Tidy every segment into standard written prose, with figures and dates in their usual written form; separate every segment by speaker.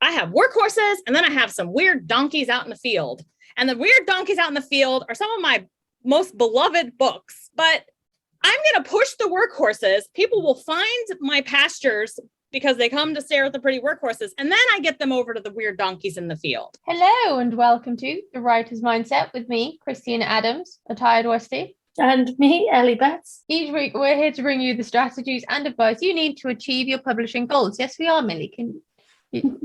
Speaker 1: I have workhorses, and then I have some weird donkeys out in the field. And the weird donkeys out in the field are some of my most beloved books. But I'm going to push the workhorses. People will find my pastures because they come to stare at the pretty workhorses. And then I get them over to the weird donkeys in the field.
Speaker 2: Hello, and welcome to The Writer's Mindset with me, Kristina Adams, a tired Westie.
Speaker 3: And me, Ellie Betts.
Speaker 2: Each week, we're here to bring you the strategies and advice you need to achieve your publishing goals. Yes, we are, Millie. Can you...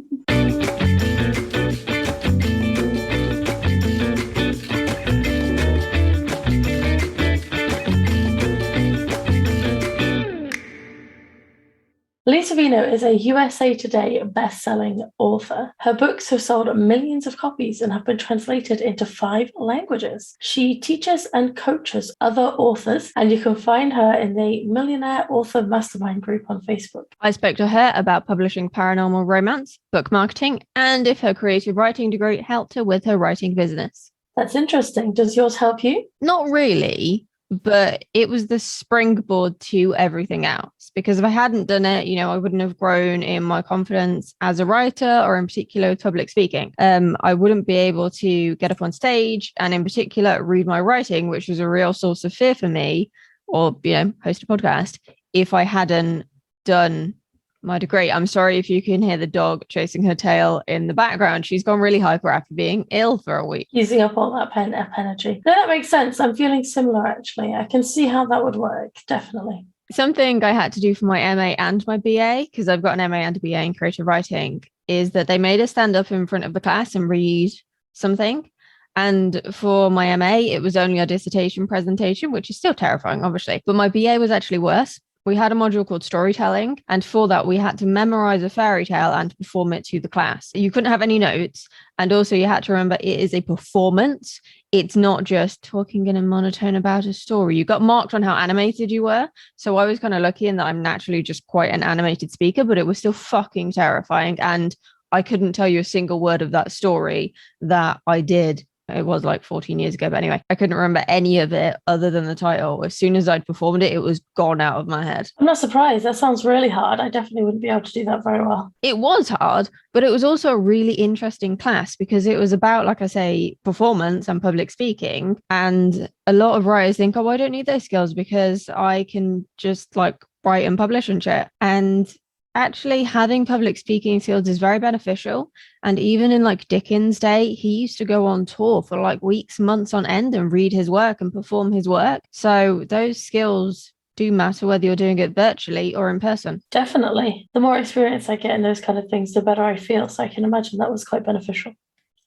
Speaker 3: Lee Savino is a USA Today best-selling author. Her books have sold millions of copies and have been translated into 5 languages. She teaches and coaches other authors, and you can find her in the Millionaire Author Mastermind group on Facebook.
Speaker 2: I spoke to her about publishing paranormal romance, book marketing, and if her creative writing degree helped her with her writing business.
Speaker 3: That's interesting. Does yours help you?
Speaker 2: Not really. But it was the springboard to everything else, because if I hadn't done it, I wouldn't have grown in my confidence as a writer, or in particular with public speaking. I wouldn't be able to get up on stage and in particular read my writing, which was a real source of fear for me, or, host a podcast, if I hadn't done my degree. I'm sorry if you can hear the dog chasing her tail in the background. She's gone really hyper after being ill for a week.
Speaker 3: Using up all that pent-up energy. No, that makes sense. I'm feeling similar, actually. I can see how that would work, definitely.
Speaker 2: Something I had to do for my MA and my BA, because I've got an MA and a BA in creative writing, is that they made us stand up in front of the class and read something. And for my MA, it was only a dissertation presentation, which is still terrifying, obviously. But my BA was actually worse. We had a module called storytelling, and for that we had to memorize a fairy tale and perform it to the class. You couldn't have any notes, and also you had to remember it is a performance. It's not just talking in a monotone about a story. You got marked on how animated you were, so I was kind of lucky in that I'm naturally just quite an animated speaker, but it was still fucking terrifying, and I couldn't tell you a single word of that story that I did. It was like 14 years ago, but anyway, I couldn't remember any of it other than the title. As soon as I'd performed it, it was gone out of my head.
Speaker 3: I'm not surprised. That sounds really hard. I definitely wouldn't be able to do that very well.
Speaker 2: It was hard, but it was also a really interesting class because it was about, like I say, performance and public speaking. And a lot of writers think, oh, I don't need those skills because I can just write and publish and shit. And actually, having public speaking skills is very beneficial. And even in Dickens' day, he used to go on tour for weeks, months on end and read his work and perform his work. So those skills do matter whether you're doing it virtually or in person.
Speaker 3: Definitely. The more experience I get in those kind of things, the better I feel. So I can imagine that was quite beneficial.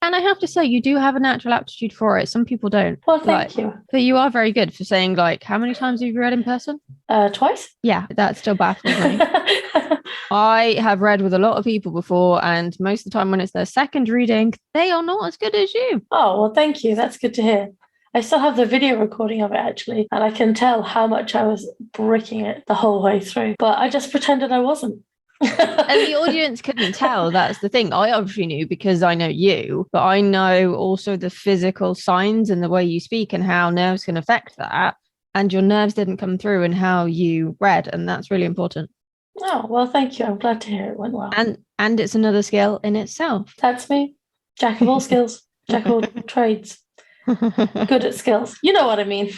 Speaker 2: And I have to say, you do have a natural aptitude for it. Some people don't.
Speaker 3: Well, thank you.
Speaker 2: But you are very good for saying, how many times have you read in person?
Speaker 3: Twice.
Speaker 2: Yeah, that still baffles me. I have read with a lot of people before, and most of the time when it's their second reading, they are not as good as you.
Speaker 3: Oh, well, thank you. That's good to hear. I still have the video recording of it, actually, and I can tell how much I was bricking it the whole way through. But I just pretended I wasn't.
Speaker 2: And the audience couldn't tell. That's the thing. I obviously knew because I know you, but I know also the physical signs and the way you speak and how nerves can affect that. And your nerves didn't come through in how you read, and that's really important.
Speaker 3: Oh, well, thank you. I'm glad to hear it went well.
Speaker 2: And it's another skill in itself.
Speaker 3: That's me. Jack of all skills, jack of all trades. Good at skills. You know what I mean.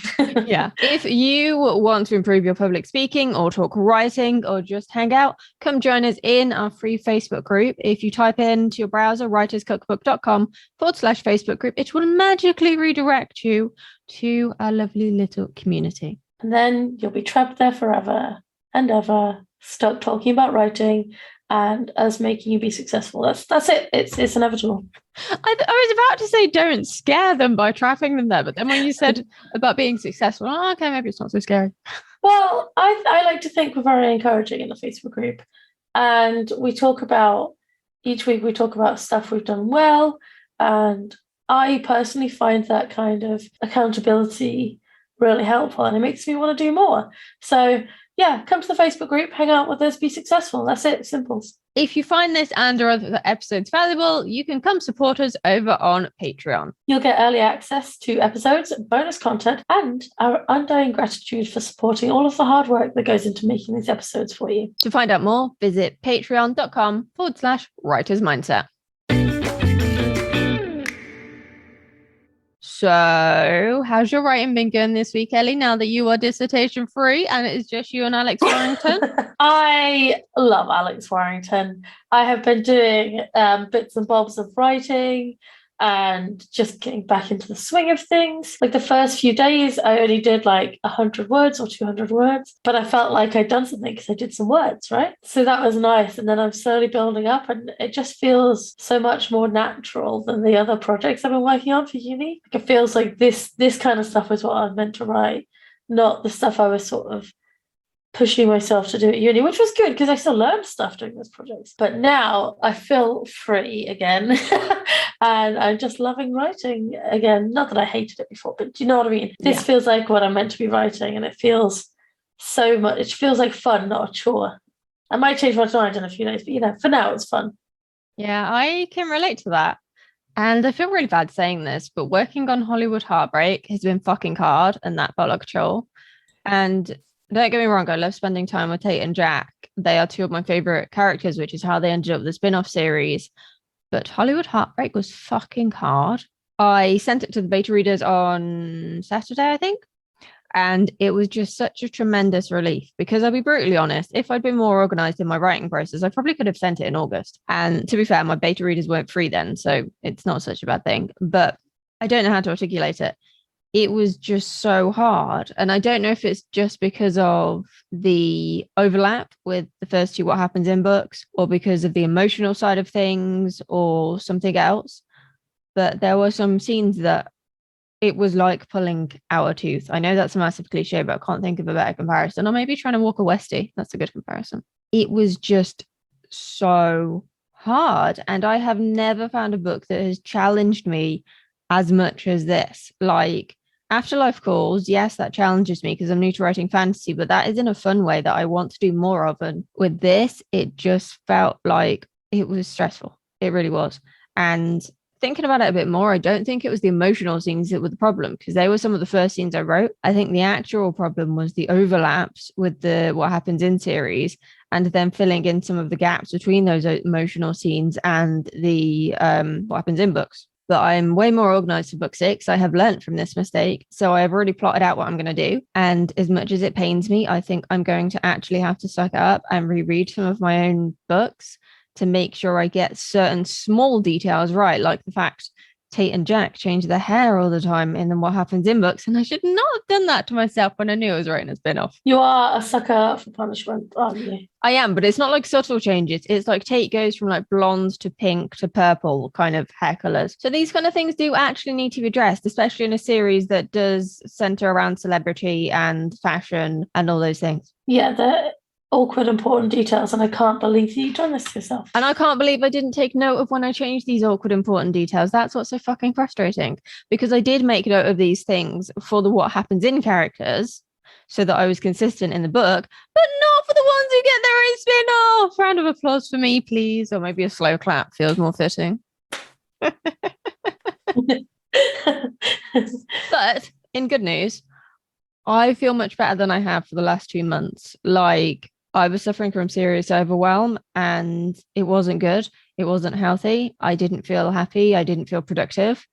Speaker 2: Yeah. If you want to improve your public speaking or talk writing or just hang out, come join us in our free Facebook group. If you type into your browser writerscookbook.com/Facebook group, it will magically redirect you to our lovely little community.
Speaker 3: And then you'll be trapped there forever and ever, stuck talking about writing and us making you be successful. That's it. It's inevitable.
Speaker 2: I was about to say don't scare them by trapping them there, but then when you said about being successful, okay, maybe it's not so scary.
Speaker 3: Well, I like to think we're very encouraging in the Facebook group, and each week we talk about stuff we've done well, and I personally find that kind of accountability really helpful, and it makes me want to do more. So yeah, come to the Facebook group, hang out with us, be successful. That's it. Simple.
Speaker 2: If you find this and or other episodes valuable, you can come support us over on Patreon.
Speaker 3: You'll get early access to episodes, bonus content, and our undying gratitude for supporting all of the hard work that goes into making these episodes for you.
Speaker 2: To find out more, visit patreon.com/writers mindset. So, how's your writing been going this week, Ellie, now that you are dissertation free and it is just you and Alex Warrington?
Speaker 3: I love Alex Warrington. I have been doing bits and bobs of writing and just getting back into the swing of things. Like the first few days, I only did like 100 words or 200 words, but I felt like I'd done something because I did some words, right? So that was nice. And then I'm slowly building up, and it just feels so much more natural than the other projects I've been working on for uni. Like it feels like this kind of stuff is what I'm meant to write, not the stuff I was sort of pushing myself to do at uni, which was good because I still learned stuff doing those projects. But now I feel free again and I'm just loving writing again. Not that I hated it before, but do you know what I mean? This feels like what I'm meant to be writing, and it feels so much, it feels like fun, not a chore. I might change my mind in a few days, but for now it's fun.
Speaker 2: Yeah, I can relate to that. And I feel really bad saying this, but working on Hollywood Heartbreak has been fucking hard, and that felt like a chore. And don't get me wrong, I love spending time with Tate and Jack. They are two of my favorite characters, which is how they ended up with the spin-off series. But Hollywood Heartbreak was fucking hard. I sent it to the beta readers on Saturday, I think. And it was just such a tremendous relief because I'll be brutally honest, if I'd been more organized in my writing process, I probably could have sent it in August. And to be fair, my beta readers weren't free then, so it's not such a bad thing. But I don't know how to articulate it. It was just so hard. And I don't know if it's just because of the overlap with the first two What Happens in books, or because of the emotional side of things, or something else. But there were some scenes that it was like pulling out a tooth. I know that's a massive cliche, but I can't think of a better comparison. Or maybe trying to walk a Westie. That's a good comparison. It was just so hard. And I have never found a book that has challenged me as much as this. Like, Afterlife Calls, yes, that challenges me because I'm new to writing fantasy, but that is in a fun way that I want to do more of. And with this, it just felt like it was stressful. It really was. And thinking about it a bit more, I don't think it was the emotional scenes that were the problem, because they were some of the first scenes I wrote. I think the actual problem was the overlaps with the What Happens in series, and then filling in some of the gaps between those emotional scenes and the What Happens in books. But I'm way more organized for book 6. I have learnt from this mistake. So I have already plotted out what I'm going to do. And as much as it pains me, I think I'm going to actually have to suck it up and reread some of my own books to make sure I get certain small details right, like the fact Tate and Jack change their hair all the time in the What Happens in books. And I should not have done that to myself when I knew I was writing a spin-off.
Speaker 3: You are a sucker for punishment, aren't you?
Speaker 2: I am, but it's not like subtle changes. It's like Tate goes from like blonde to pink to purple kind of hair colors. So these kind of things do actually need to be addressed, especially in a series that does center around celebrity and fashion and all those things.
Speaker 3: Yeah, they're awkward, important details, and I can't believe that you've done this to yourself.
Speaker 2: And I can't believe I didn't take note of when I changed these awkward, important details. That's what's so fucking frustrating, because I did make note of these things for the What Happens in characters so that I was consistent in the book, but not for the ones who get their own spin-off. Round of applause for me, please. Or maybe a slow clap feels more fitting. But in good news, I feel much better than I have for the last 2 months. Like, I was suffering from serious overwhelm and it wasn't good. It wasn't healthy. I didn't feel happy. I didn't feel productive.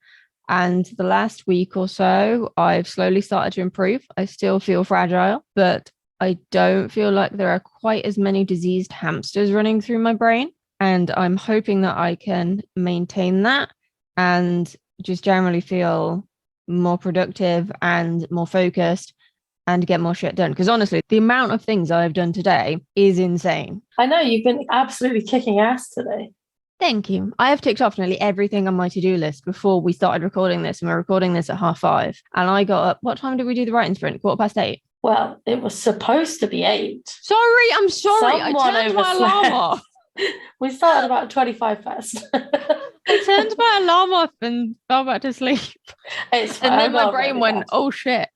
Speaker 2: And the last week or so, I've slowly started to improve. I still feel fragile, but I don't feel like there are quite as many diseased hamsters running through my brain. And I'm hoping that I can maintain that and just generally feel more productive and more focused and get more shit done. Because honestly, the amount of things I've done today is insane.
Speaker 3: I know, you've been absolutely kicking ass today.
Speaker 2: Thank you. I have ticked off nearly everything on my to-do list before we started recording this, and we're recording this at 5:30. And I got up, what time did we do the writing sprint? 8:15?
Speaker 3: Well, it was supposed to be 8.
Speaker 2: Sorry, I'm sorry. I turned my alarm off.
Speaker 3: We started about 25 past.
Speaker 2: I turned my alarm off and fell back to sleep.
Speaker 3: It's
Speaker 2: and then my brain went, oh shit.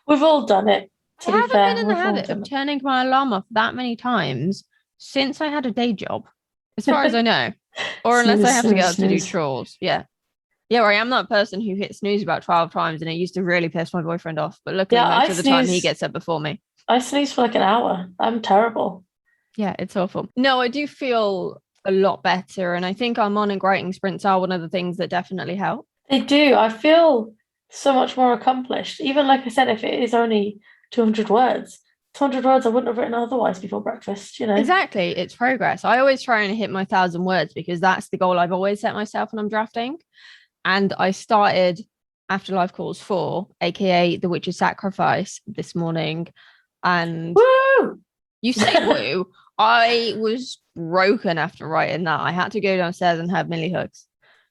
Speaker 3: We've all done it. To
Speaker 2: I
Speaker 3: be
Speaker 2: haven't
Speaker 3: fair,
Speaker 2: been in the
Speaker 3: we've all
Speaker 2: habit
Speaker 3: done
Speaker 2: of
Speaker 3: it.
Speaker 2: turning my alarm off that many times since I had a day job, as far as I know. Or unless I
Speaker 3: Snooze,
Speaker 2: have to get
Speaker 3: snooze,
Speaker 2: up to do
Speaker 3: snooze.
Speaker 2: chores. Yeah. Yeah, or I am that person who hits snooze about 12 times and it used to really piss my boyfriend off. But luckily,
Speaker 3: Yeah,
Speaker 2: most of the time he gets up before me.
Speaker 3: I snooze for like an hour. I'm terrible.
Speaker 2: Yeah, it's awful. No, I do feel a lot better. And I think our morning writing sprints are one of the things that definitely help.
Speaker 3: They do. I feel so much more accomplished. Even like I said, if it is only 200 words, 200 words I wouldn't have written otherwise before breakfast, you know?
Speaker 2: Exactly. It's progress. I always try and hit my 1,000 words because that's the goal I've always set myself when I'm drafting. And I started Afterlife Calls 4, aka The Witch's Sacrifice, this morning. And
Speaker 3: Woo!
Speaker 2: you say woo. I was broken after writing that. I had to go downstairs and have Millie hugs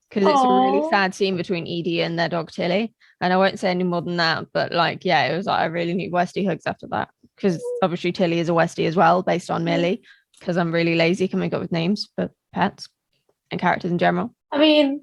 Speaker 2: because it's a really
Speaker 3: Aw.
Speaker 2: sad scene between Edie and their dog Tilly. And I won't say any more than that, but like, yeah, it was like I really need Westie hugs after that because obviously Tilly is a Westie as well, based on Millie, because I'm really lazy coming up with names for pets and characters in general.
Speaker 3: I mean,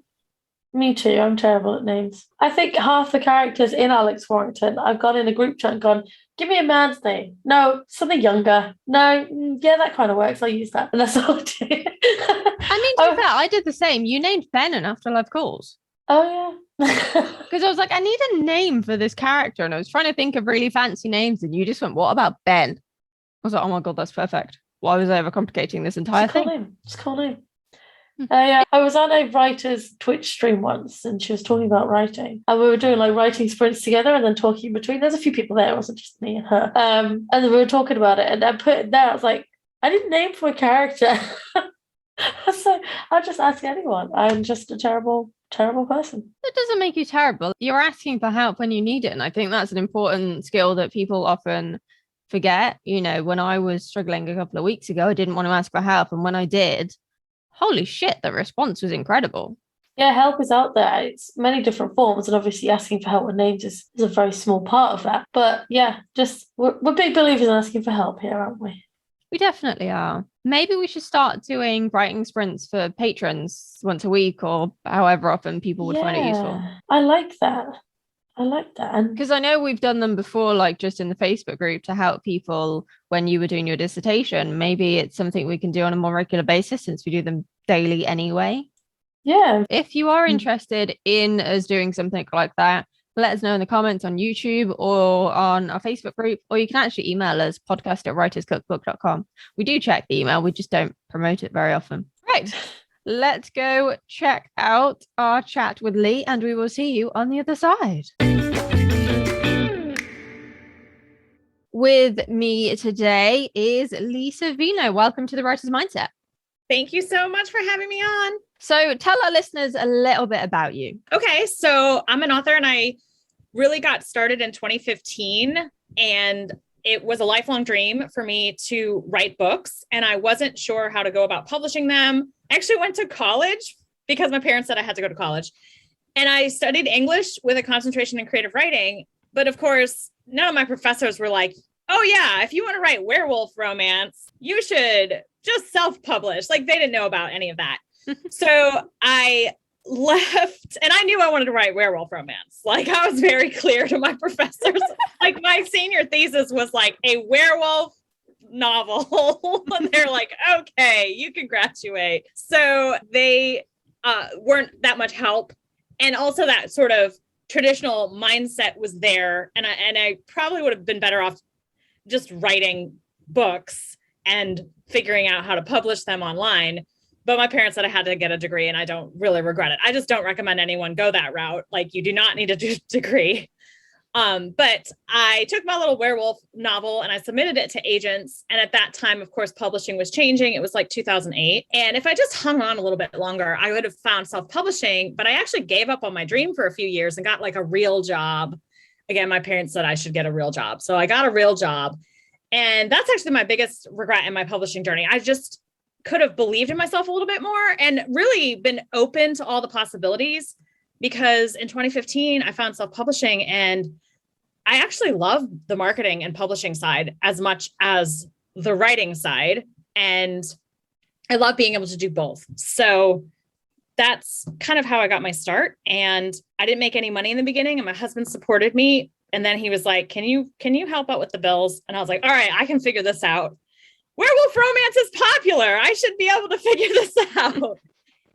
Speaker 3: me too. I'm terrible at names. I think half the characters in Alex Warrington, I've gone in a group chat and gone, give me a man's name. No, something younger. No, yeah, that kind of works. I'll use that. And that's all I do.
Speaker 2: I mean, to be fair, I did the same. You named Ben in Afterlife Calls.
Speaker 3: Oh, yeah.
Speaker 2: Because I was like, I need a name for this character. And I was trying to think of really fancy names. And you just went, what about Ben? I was like, oh my God, that's perfect. Why was I overcomplicating this entire
Speaker 3: It's a cool
Speaker 2: thing?
Speaker 3: name. It's a cool name. Yeah, I was on a writer's Twitch stream once and she was talking about writing. And we were doing like writing sprints together and then talking in between. There's a few people there, it wasn't just me and her. And then we were talking about it and I put it there. I was like, I didn't name for a character. So I'll just ask anyone. I'm just a terrible, terrible person.
Speaker 2: That doesn't make you terrible. You're asking for help when you need it. And I think that's an important skill that people often forget. You know, when I was struggling a couple of weeks ago, I didn't want to ask for help. And when I did, holy shit, the response was incredible.
Speaker 3: Yeah, help is out there. It's many different forms, and obviously asking for help with names is a very small part of that. But yeah, just we're big believers in asking for help here, aren't we?
Speaker 2: We definitely are. Maybe we should start doing writing sprints for patrons once a week or however often people would find it useful.
Speaker 3: I like that. I like that. And
Speaker 2: because I know we've done them before, like just in the Facebook group to help people when you were doing your dissertation. Maybe it's something we can do on a more regular basis since we do them daily anyway.
Speaker 3: yeah,
Speaker 2: If you are interested in us doing something like that, let us know in the comments on YouTube or on our Facebook group, or you can actually email us podcast@writerscookbook.com. We do check the email, we just don't promote it very often. Right. Let's go check out our chat with Lee, and we will see you on the other side. With me today is Lee Savino. Welcome to the Writer's Mindset.
Speaker 1: Thank you so much for having me on.
Speaker 2: So tell our listeners a little bit about you.
Speaker 1: Okay, so I'm an author and I really got started in 2015, and it was a lifelong dream for me to write books, and I wasn't sure how to go about publishing them. I actually went to college because my parents said I had to go to college, and I studied English with a concentration in creative writing. But of course, none of my professors were like, oh yeah, if you want to write werewolf romance, you should just self-publish. Like they didn't know about any of that. So I left, and I knew I wanted to write werewolf romance. Like I was very clear to my professors. Like my senior thesis was like a werewolf novel. And they're like, okay, you can graduate. So they weren't that much help. And also that sort of traditional mindset was there. And I probably would have been better off just writing books and figuring out how to publish them online. But my parents said I had to get a degree, and I don't really regret it. I just don't recommend anyone go that route. Like you do not need a degree. But I took my little werewolf novel and I submitted it to agents. And at that time, of course, publishing was changing. It was like 2008. And if I just hung on a little bit longer, I would have found self-publishing. But I actually gave up on my dream for a few years and got like a real job. Again, my parents said I should get a real job. So I got a real job. And that's actually my biggest regret in my publishing journey. I just could have believed in myself a little bit more and really been open to all the possibilities, because in 2015, I found self-publishing and I actually love the marketing and publishing side as much as the writing side. And I love being able to do both. So that's kind of how I got my start. And I didn't make any money in the beginning, and my husband supported me And then he was like, can you help out with the bills? And I was like, all right, I can figure this out. Werewolf romance is popular. I should be able to figure this out.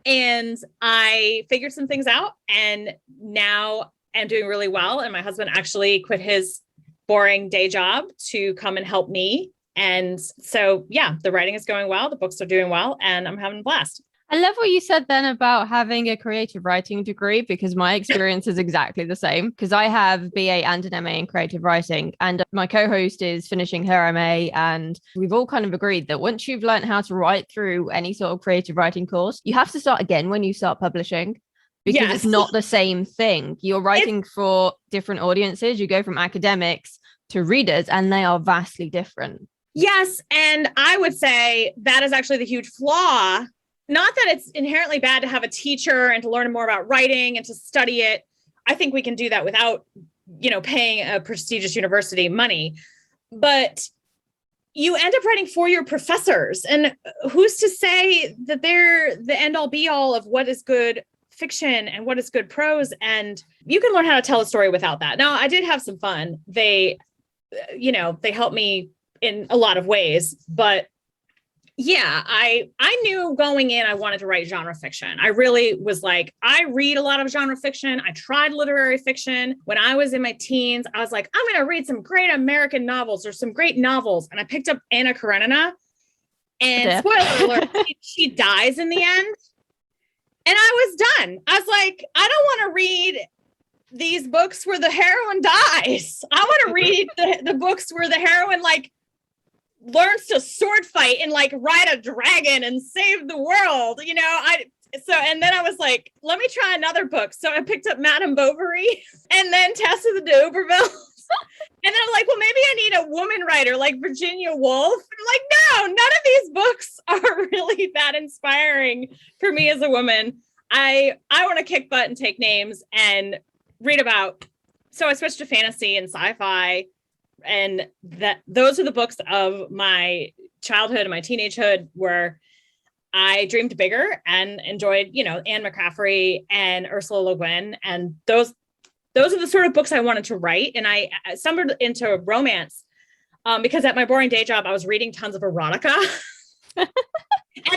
Speaker 1: And I figured some things out, and now I'm doing really well. And my husband actually quit his boring day job to come and help me. And so, yeah, the writing is going well. The books are doing well, and I'm having a blast.
Speaker 2: I love what you said then about having a creative writing degree, because my experience is exactly the same. Because I have BA and an MA in creative writing, and my co-host is finishing her MA. And we've all kind of agreed that once you've learned how to write through any sort of creative writing course, you have to start again when you start publishing, because it's not the same thing. You're writing for different audiences. You go from academics to readers, and they are vastly different.
Speaker 1: Yes. And I would say that is actually the huge flaw. Not that it's inherently bad to have a teacher and to learn more about writing and to study it. I think we can do that without, paying a prestigious university money. But you end up writing for your professors. And who's to say that they're the end all be all of what is good fiction and what is good prose? And you can learn how to tell a story without that. Now, I did have some fun. They helped me in a lot of ways, but yeah, I knew going in, I wanted to write genre fiction. I really was like, I read a lot of genre fiction. I tried literary fiction. When I was in my teens, I was like, I'm going to read some great American novels or some great novels. And I picked up Anna Karenina, and spoiler alert, she dies in the end. And I was done. I was like, I don't want to read these books where the heroine dies. I want to read the books where the heroine learns to sword fight and ride a dragon and save the world, and then I was like, let me try another book. So I picked up Madame Bovary and then Tess of the D'Urbervilles. And then I'm like, well, maybe I need a woman writer like Virginia Woolf. I'm like, no, none of these books are really that inspiring for me as a woman. I want to kick butt and take names and read about. So I switched to fantasy and sci-fi. And those are the books of my childhood and my teenagehood where I dreamed bigger and enjoyed, Anne McCaffrey and Ursula Le Guin. And those are the sort of books I wanted to write. And I stumbled into romance because at my boring day job, I was reading tons of erotica. And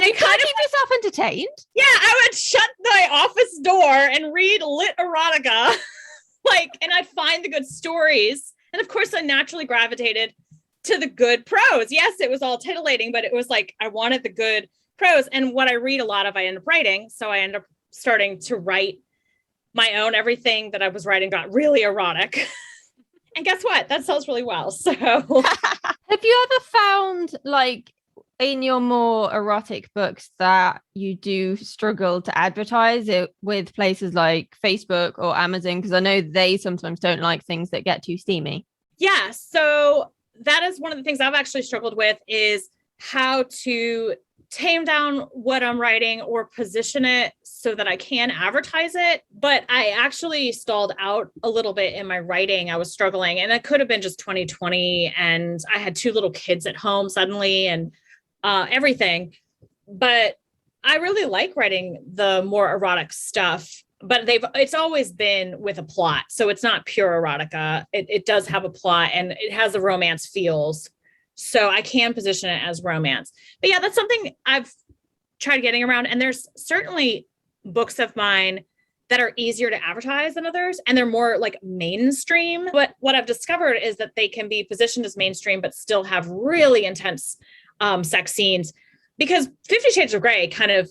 Speaker 1: I kind of
Speaker 2: keep yourself entertained.
Speaker 1: Yeah, I would shut my office door and read lit erotica, and I'd find the good stories. And of course, I naturally gravitated to the good prose. Yes, it was all titillating, but it was I wanted the good prose. And what I read a lot of, I end up writing. So I end up starting to write my own. Everything that I was writing got really erotic. And guess what? That sells really well. So
Speaker 2: have you ever found in your more erotic books that you do struggle to advertise it with places like Facebook or Amazon? Because I know they sometimes don't like things that get too steamy.
Speaker 1: Yeah. So that is one of the things I've actually struggled with, is how to tame down what I'm writing or position it so that I can advertise it. But I actually stalled out a little bit in my writing. I was struggling, and it could have been just 2020. And I had 2 little kids at home suddenly, and everything. But I really like writing the more erotic stuff, but it's always been with a plot. So it's not pure erotica. It does have a plot, and it has the romance feels. So I can position it as romance. But yeah, that's something I've tried getting around. And there's certainly books of mine that are easier to advertise than others, and they're more mainstream. But what I've discovered is that they can be positioned as mainstream, but still have really intense sex scenes, because 50 Shades of Grey kind of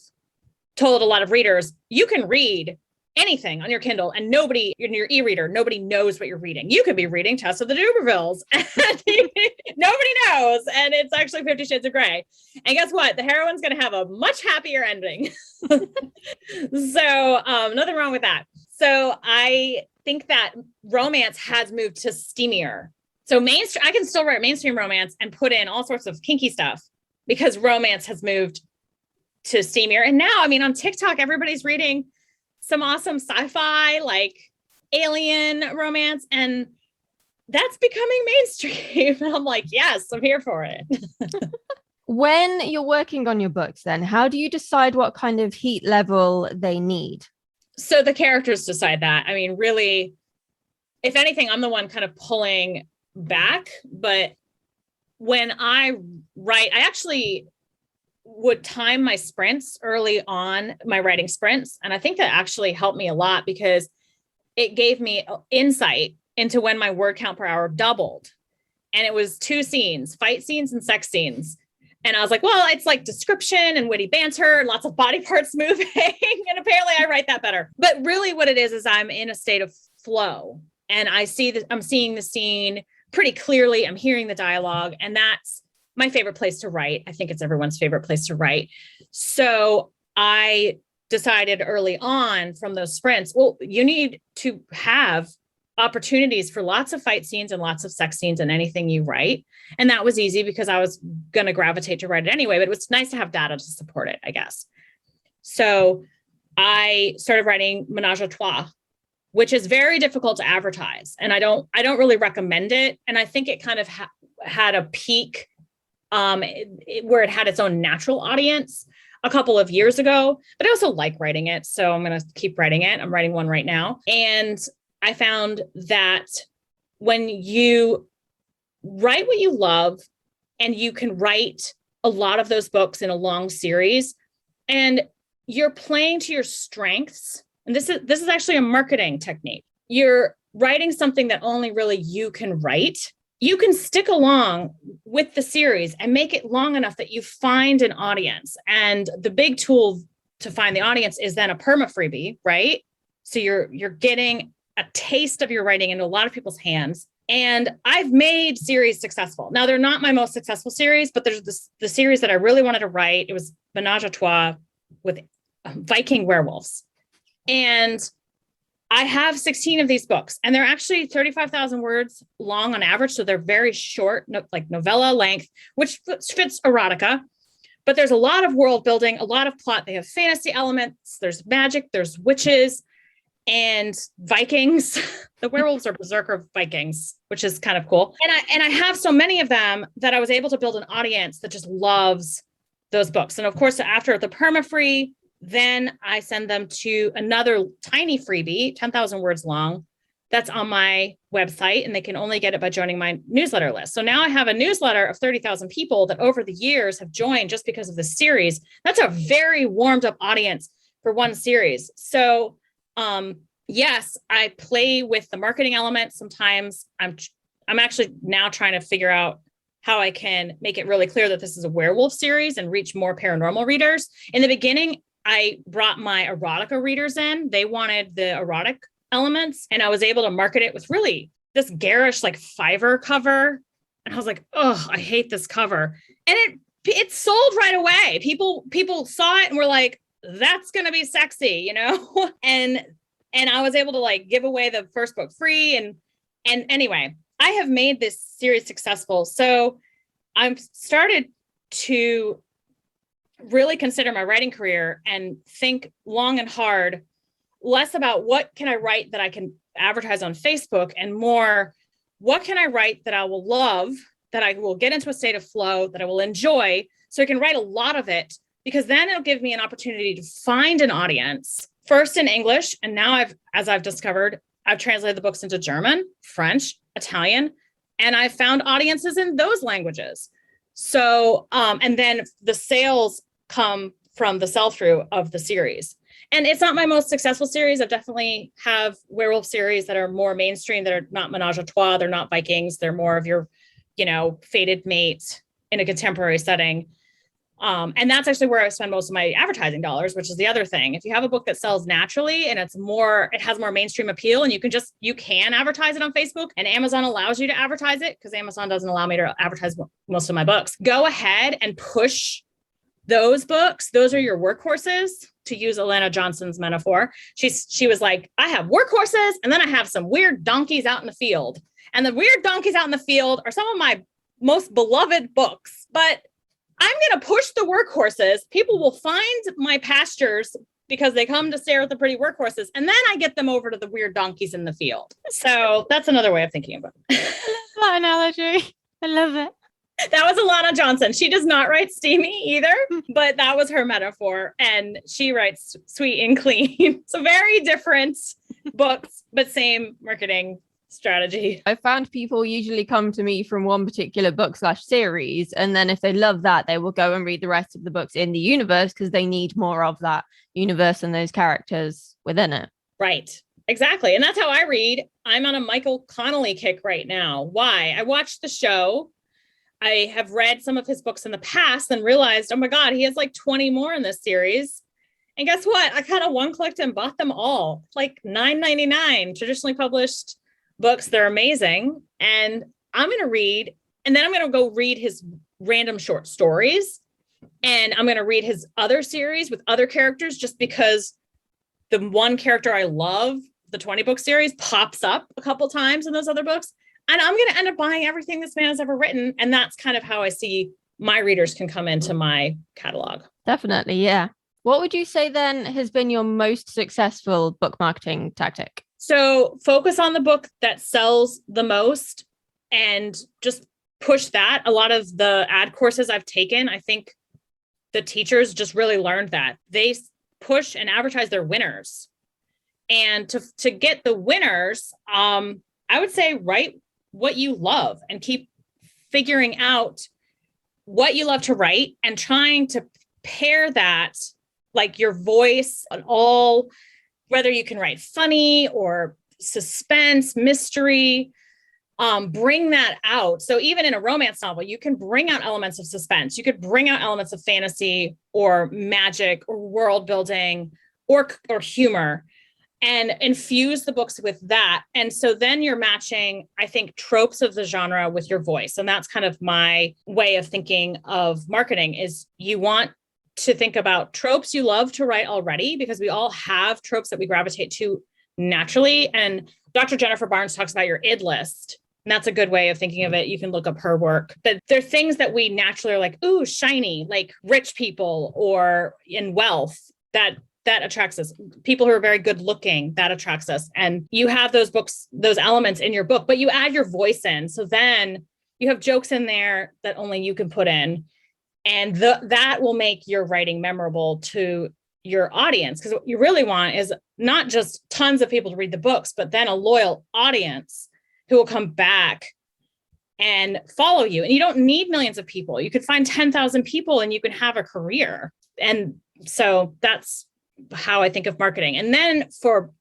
Speaker 1: told a lot of readers, you can read anything on your Kindle and nobody in your e-reader, nobody knows what you're reading. You could be reading Tess of the D'Urbervilles and nobody knows. And it's actually 50 Shades of Grey. And guess what? The heroine's going to have a much happier ending. So nothing wrong with that. So I think that romance has moved to steamier. So I can still write mainstream romance and put in all sorts of kinky stuff, because romance has moved to steamier. And now, on TikTok, everybody's reading some awesome sci-fi, alien romance, and that's becoming mainstream. And I'm like, yes, I'm here for it.
Speaker 2: When you're working on your books, then how do you decide what kind of heat level they need?
Speaker 1: So the characters decide that. Really, if anything, I'm the one kind of pulling back. But when I write, I actually would time my sprints early on, my writing sprints. And I think that actually helped me a lot because it gave me insight into when my word count per hour doubled. And it was 2 scenes, fight scenes and sex scenes. And I was like, well, it's like description and witty banter and lots of body parts moving. And apparently I write that better. But really what it is I'm in a state of flow. And I see that I'm seeing the scene pretty clearly. I'm hearing the dialogue. And that's my favorite place to write. I think it's everyone's favorite place to write. So I decided early on from those sprints, well, you need to have opportunities for lots of fight scenes and lots of sex scenes in anything you write. And that was easy because I was going to gravitate to write it anyway, but it was nice to have data to support it, I guess. So I started writing menage a trois, which is very difficult to advertise. And I don't really recommend it. And I think it kind of had a peak where it had its own natural audience a couple of years ago, but I also like writing it. So I'm going to keep writing it. I'm writing one right now. And I found that when you write what you love and you can write a lot of those books in a long series and you're playing to your strengths, and this is actually a marketing technique. You're writing something that only really you can write. You can stick along with the series and make it long enough that you find an audience. And the big tool to find the audience is then a perma freebie, right? So you're getting a taste of your writing into a lot of people's hands. And I've made series successful. Now, they're not my most successful series, but there's the series that I really wanted to write. It was Menage a Trois with Viking werewolves. And I have 16 of these books, and they're actually 35,000 words long on average. So they're very short, like novella length, which fits erotica. But there's a lot of world building, a lot of plot. They have fantasy elements. There's magic. There's witches. And Vikings. The werewolves are berserker Vikings, which is kind of cool. And I have so many of them that I was able to build an audience that just loves those books. And of course, after the perma free, then I send them to another tiny freebie, 10,000 words long, that's on my website, and they can only get it by joining my newsletter list. So now I have a newsletter of 30,000 people that over the years have joined just because of the series. That's a very warmed up audience for one series. So yes, I play with the marketing element. Sometimes I'm actually now trying to figure out how I can make it really clear that this is a werewolf series and reach more paranormal readers. In the beginning, I brought my erotica readers in. They wanted the erotic elements, and I was able to market it with really this garish, like Fiverr cover. And I was like, oh, I hate this cover. And it sold right away. People saw it and were like, that's going to be sexy, you know? and I was able to like give away the first book free. And anyway, I have made this series successful. So I've started to really consider my writing career and think long and hard, less about what can I write that I can advertise on Facebook and more, what can I write that I will love, that I will get into a state of flow, that I will enjoy, so I can write a lot of it, because then it'll give me an opportunity to find an audience, first in English. And now as I've discovered, I've translated the books into German, French, Italian, and I've found audiences in those languages. So, and then the sales come from the sell-through of the series. And it's not my most successful series. I definitely have werewolf series that are more mainstream, that are not menage a trois. They're not Vikings. They're more of your, fated mate in a contemporary setting. And that's actually where I spend most of my advertising dollars, which is the other thing. If you have a book that sells naturally and it has more mainstream appeal, and you can advertise it on Facebook, and Amazon allows you to advertise it, because Amazon doesn't allow me to advertise most of my books. Go ahead and push those books. Those are your workhorses, to use Elena Johnson's metaphor. She was like, I have workhorses, and then I have some weird donkeys out in the field. And the weird donkeys out in the field are some of my most beloved books. But I'm going to push the workhorses. People will find my pastures because they come to stare at the pretty workhorses. And then I get them over to the weird donkeys in the field. So that's another way of thinking about it.
Speaker 2: I love that analogy. I love it.
Speaker 1: That was Alana Johnson. She does not write steamy either, but that was her metaphor. And she writes sweet and clean. So very different books, but same marketing strategy.
Speaker 2: I found people usually come to me from one particular book/series, and then if they love that, they will go and read the rest of the books in the universe because they need more of that universe and those characters within it.
Speaker 1: Right. Exactly. And that's how I read. I'm on a Michael Connelly kick right now. Why? I watched the show. I have read some of his books in the past and realized, oh my God, he has like 20 more in this series. And guess what? I kind of one-clicked and bought them all, like $9.99, traditionally published books. They're amazing. And I'm going to read, and then I'm going to go read his random short stories. And I'm going to read his other series with other characters just because the one character I love, the 20 book series, pops up a couple times in those other books. And I'm going to end up buying everything this man has ever written. And that's kind of how I see my readers can come into my catalog.
Speaker 2: Definitely. Yeah. What would you say then has been your most successful book marketing tactic?
Speaker 1: So focus on the book that sells the most and just push that. A lot of the ad courses I've taken, I think the teachers just really learned that. They push and advertise their winners. And to get the winners, I would say write what you love and keep figuring out what you love to write and trying to pair that, like your voice and all, whether you can write funny or suspense, mystery, bring that out. So even in a romance novel, you can bring out elements of suspense. You could bring out elements of fantasy or magic or world building or humor and infuse the books with that. And so then you're matching, I think, tropes of the genre with your voice. And that's kind of my way of thinking of marketing is you want to think about tropes you love to write already, because we all have tropes that we gravitate to naturally. And Dr. Jennifer Barnes talks about your id list. And that's a good way of thinking of it. You can look up her work, but there are things that we naturally are like, ooh, shiny, like rich people or in wealth that attracts us. People who are very good looking, that attracts us. And you have those books, those elements in your book, but you add your voice in. So then you have jokes in there that only you can put in. And that will make your writing memorable to your audience. Because what you really want is not just tons of people to read the books, but then a loyal audience who will come back and follow you. And you don't need millions of people. You could find 10,000 people and you can have a career. And so that's how I think of marketing. And then for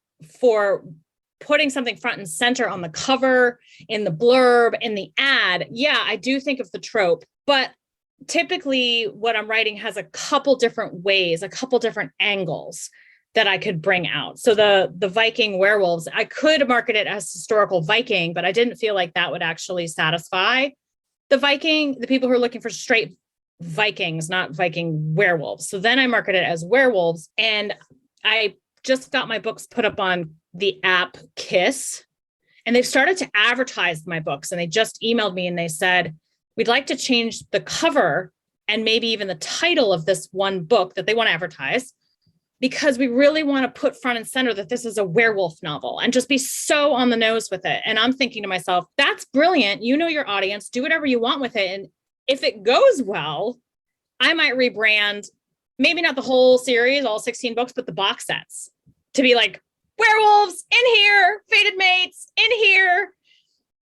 Speaker 1: putting something front and center on the cover, in the blurb, in the ad, yeah, I do think of the trope, but typically what I'm writing has a couple different ways, a couple different angles that I could bring out. So the Viking werewolves, I could market it as historical Viking, but I didn't feel like that would actually satisfy the people who are looking for straight Vikings, not Viking werewolves. So then I market it as werewolves. And I just got my books put up on the app Kiss, and they've started to advertise my books. And they just emailed me and they said, we'd like to change the cover and maybe even the title of this one book that they want to advertise, because we really want to put front and center that this is a werewolf novel and just be so on the nose with it. And I'm thinking to myself, that's brilliant. You know your audience, do whatever you want with it. And if it goes well, I might rebrand, maybe not the whole series, all 16 books, but the box sets to be like werewolves in here, fated mates in here.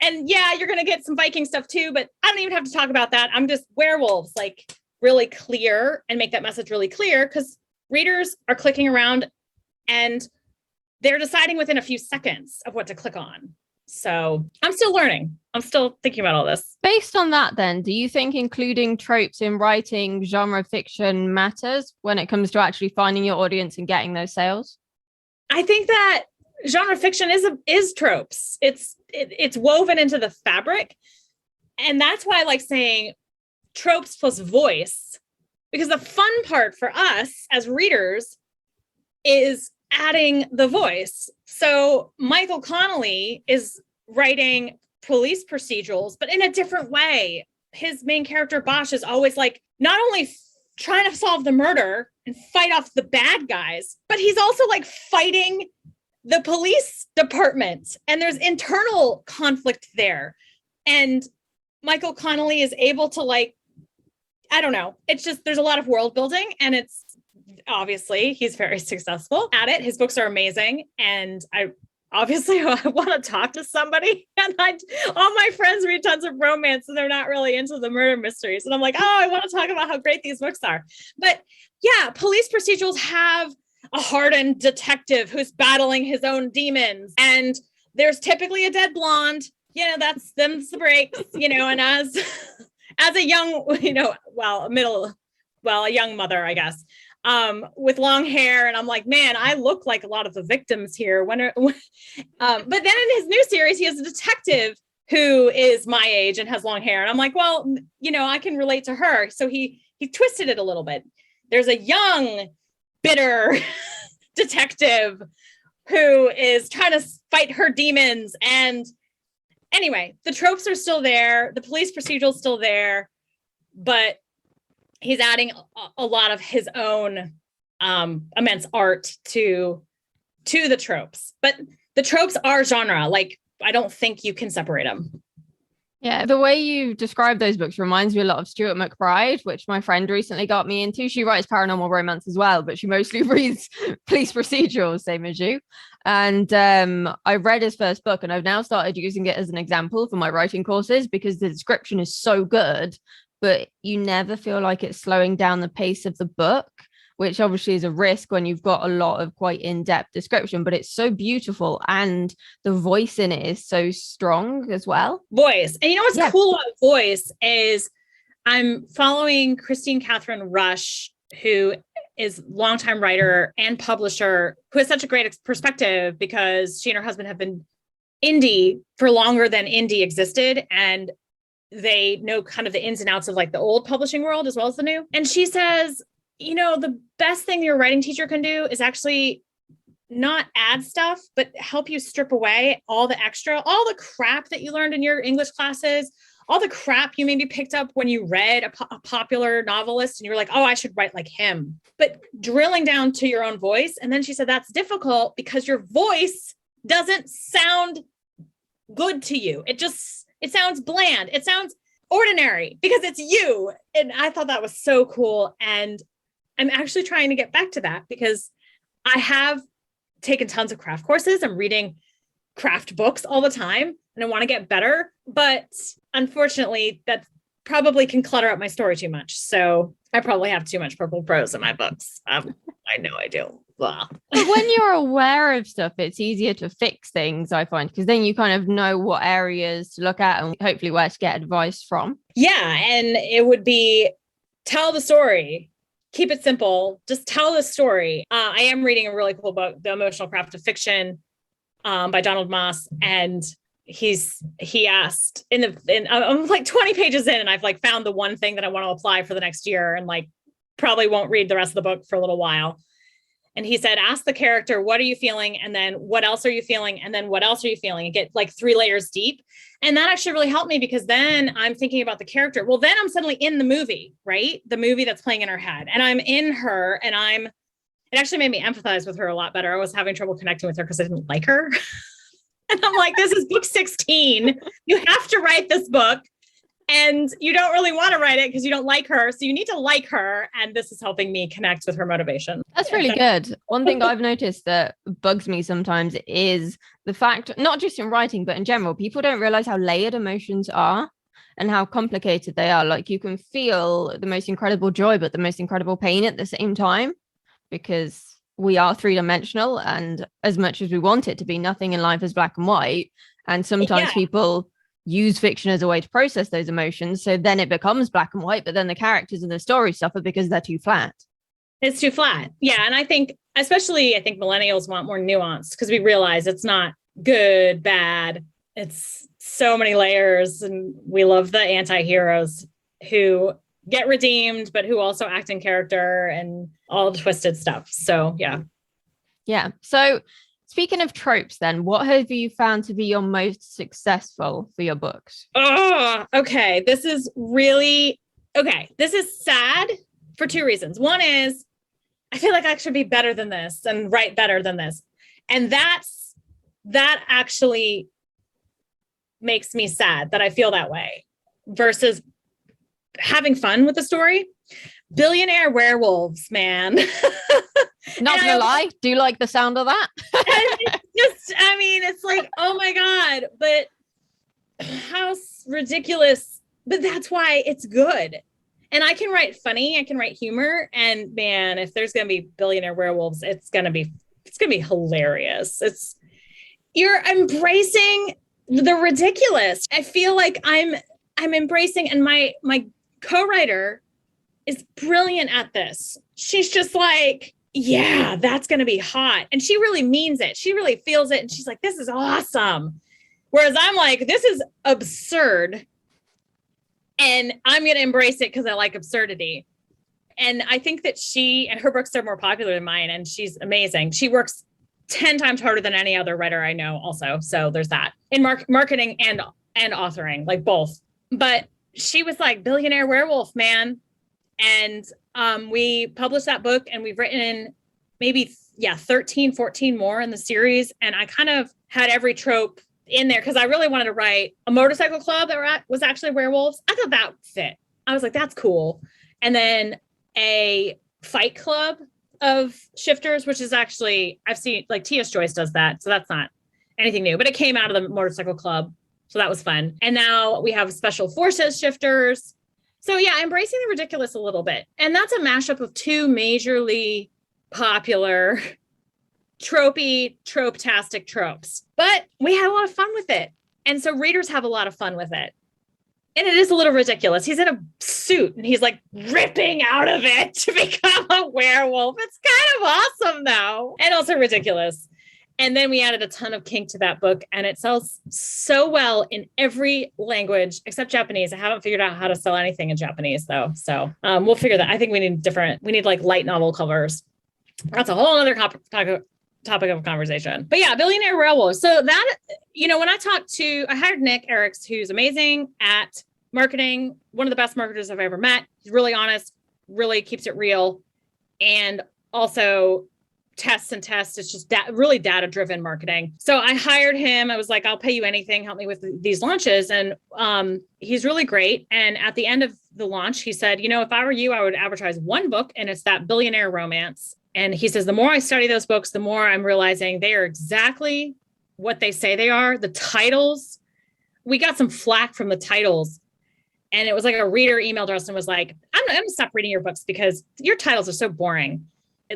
Speaker 1: And yeah, you're going to get some Viking stuff too, but I don't even have to talk about that. I'm just werewolves, like really clear, and make that message really clear, because readers are clicking around and they're deciding within a few seconds of what to click on. So I'm still learning. I'm still thinking about all this.
Speaker 2: Based on that, then, do you think including tropes in writing genre fiction matters when it comes to actually finding your audience and getting those sales?
Speaker 1: I think that genre fiction is tropes. It's woven into the fabric. And that's why I like saying tropes plus voice, because the fun part for us as readers is adding the voice. So Michael Connelly is writing police procedurals, but in a different way. His main character, Bosch, is always like not only trying to solve the murder and fight off the bad guys, but he's also like fighting the police department. And there's internal conflict there. And Michael Connelly is able to, like, I don't know. It's just, there's a lot of world building, and it's obviously he's very successful at it. His books are amazing. And obviously I want to talk to somebody, and all my friends read tons of romance and they're not really into the murder mysteries. And I'm like, oh, I want to talk about how great these books are. But yeah, police procedurals have a hardened detective who's battling his own demons. And there's typically a dead blonde, that's them's the breaks, and as a young, a young mother, I guess, with long hair. And I'm like, man, I look like a lot of the victims here. But then in his new series, he has a detective who is my age and has long hair. And I'm like, well, I can relate to her. So he twisted it a little bit. There's a young, bitter detective who is trying to fight her demons. And anyway, the tropes are still there. The police procedural is still there, but he's adding a lot of his own immense art to the tropes. But the tropes are genre. Like, I don't think you can separate them.
Speaker 2: Yeah, the way you describe those books reminds me a lot of Stuart McBride, which my friend recently got me into. She writes paranormal romance as well, but she mostly reads police procedurals, same as you. And I read his first book, and I've now started using it as an example for my writing courses because the description is so good, but you never feel like it's slowing down the pace of the book, which obviously is a risk when you've got a lot of quite in-depth description, but it's so beautiful and the voice in it is so strong as well.
Speaker 1: Voice. And what's cool about voice is I'm following Christine Catherine Rush, who is longtime writer and publisher, who has such a great perspective because she and her husband have been indie for longer than indie existed. And they know kind of the ins and outs of like the old publishing world as well as the new. And she says, the best thing your writing teacher can do is actually not add stuff, but help you strip away all the extra, all the crap that you learned in your English classes, all the crap you maybe picked up when you read a popular novelist and you were like, oh, I should write like him, but drilling down to your own voice. And then she said, that's difficult because your voice doesn't sound good to you. It sounds bland. It sounds ordinary because it's you. And I thought that was so cool. And I'm actually trying to get back to that because I have taken tons of craft courses. I'm reading craft books all the time and I want to get better. But unfortunately, that probably can clutter up my story too much. So I probably have too much purple prose in my books. I know I do. Blah.
Speaker 2: But when you're aware of stuff, it's easier to fix things, I find, because then you kind of know what areas to look at and hopefully where to get advice from.
Speaker 1: Yeah. And it would be tell the story. Keep it simple. Just tell the story. I am reading a really cool book, The Emotional Craft of Fiction, by Donald Moss. And he asked I'm like 20 pages in and I've like found the one thing that I want to apply for the next year and like probably won't read the rest of the book for a little while. And he said, ask the character, what are you feeling? And then what else are you feeling? And then what else are you feeling? And get like 3 layers deep. And that actually really helped me because then I'm thinking about the character. Well, then I'm suddenly in the movie, right? The movie that's playing in her head. And I'm in her and it actually made me empathize with her a lot better. I was having trouble connecting with her because I didn't like her. And I'm like, this is book 16. You have to write this book. And you don't really want to write it because you don't like her. So you need to like her. And this is helping me connect with her motivation.
Speaker 2: That's really good. One thing I've noticed that bugs me sometimes is the fact, not just in writing, but in general, people don't realize how layered emotions are and how complicated they are. Like you can feel the most incredible joy, but the most incredible pain at the same time, because we are 3-dimensional. And as much as we want it to be, nothing in life is black and white. And sometimes people use fiction as a way to process those emotions. So then it becomes black and white, but then the characters in the story suffer because they're too flat.
Speaker 1: It's too flat. Yeah. And I think millennials want more nuance because we realize it's not good, bad. It's so many layers. And we love the anti-heroes who get redeemed, but who also act in character and all twisted stuff. So yeah.
Speaker 2: Yeah. So speaking of tropes, then, what have you found to be your most successful for your books?
Speaker 1: Oh, okay. This is sad for 2 reasons. One is I feel like I should be better than this and write better than this. And that actually makes me sad that I feel that way versus having fun with the story. Billionaire werewolves, man.
Speaker 2: Not gonna lie, do you like the sound of that?
Speaker 1: It's just I mean, it's like, oh my God, but how ridiculous. But that's why it's good. And I can write funny, I can write humor. And man, if there's gonna be billionaire werewolves, it's gonna be hilarious. You're embracing the ridiculous. I feel like I'm embracing, and my co-writer is brilliant at this. She's just like, yeah, that's going to be hot. And she really means it. She really feels it. And she's like, this is awesome. Whereas I'm like, this is absurd. And I'm going to embrace it because I like absurdity. And I think that she and her books are more popular than mine. And she's amazing. She works 10 times harder than any other writer I know also. So there's that in marketing and authoring, like both. But she was like, billionaire werewolf, man. And we published that book, and we've written maybe 13, 14 more in the series. And I kind of had every trope in there because I really wanted to write a motorcycle club that was actually werewolves. I thought that fit. I was like, that's cool. And then a fight club of shifters, which is actually, I've seen, like, T.S. Joyce does that. So that's not anything new, but it came out of the motorcycle club. So that was fun. And now we have special forces shifters. So yeah, embracing the ridiculous a little bit. And that's a mashup of two majorly popular trope-tastic tropes. But we had a lot of fun with it. And so readers have a lot of fun with it. And it is a little ridiculous. He's in a suit and he's like ripping out of it to become a werewolf. It's kind of awesome though. And also ridiculous. And then we added a ton of kink to that book, and it sells so well in every language except Japanese. I haven't figured out how to sell anything in Japanese though. So we'll figure that. I think we need like light novel covers. That's a whole other topic of conversation. But yeah, billionaire werewolf. So that, when I hired Nick Eriks, who's amazing at marketing, one of the best marketers I've ever met. He's really honest, really keeps it real. And also Tess, it's just really data-driven marketing. So I hired him. I was like, I'll pay you anything. Help me with these launches. And he's really great. And at the end of the launch, he said, if I were you, I would advertise one book, and it's that billionaire romance. And he says, the more I study those books, the more I'm realizing they are exactly what they say they are. The titles, we got some flack from the titles. And it was like a reader emailed us and was like, I'm going to stop reading your books because your titles are so boring.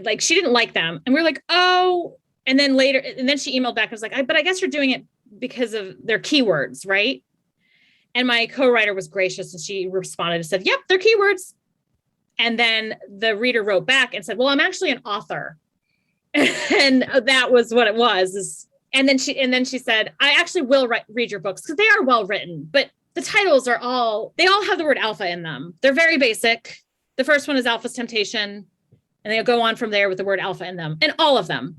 Speaker 1: Like, she didn't like them. And we were like, oh, and then she emailed back and was like, but I guess you're doing it because of their keywords, right? And my co-writer was gracious, and she responded and said, yep, they're keywords. And then the reader wrote back and said, well, I'm actually an author. And that was what it was. And then she said, I actually will read your books because they are well written, but the titles they all have the word alpha in them. They're very basic. The first one is Alpha's Temptation. And they'll go on from there with the word alpha in them, and all of them.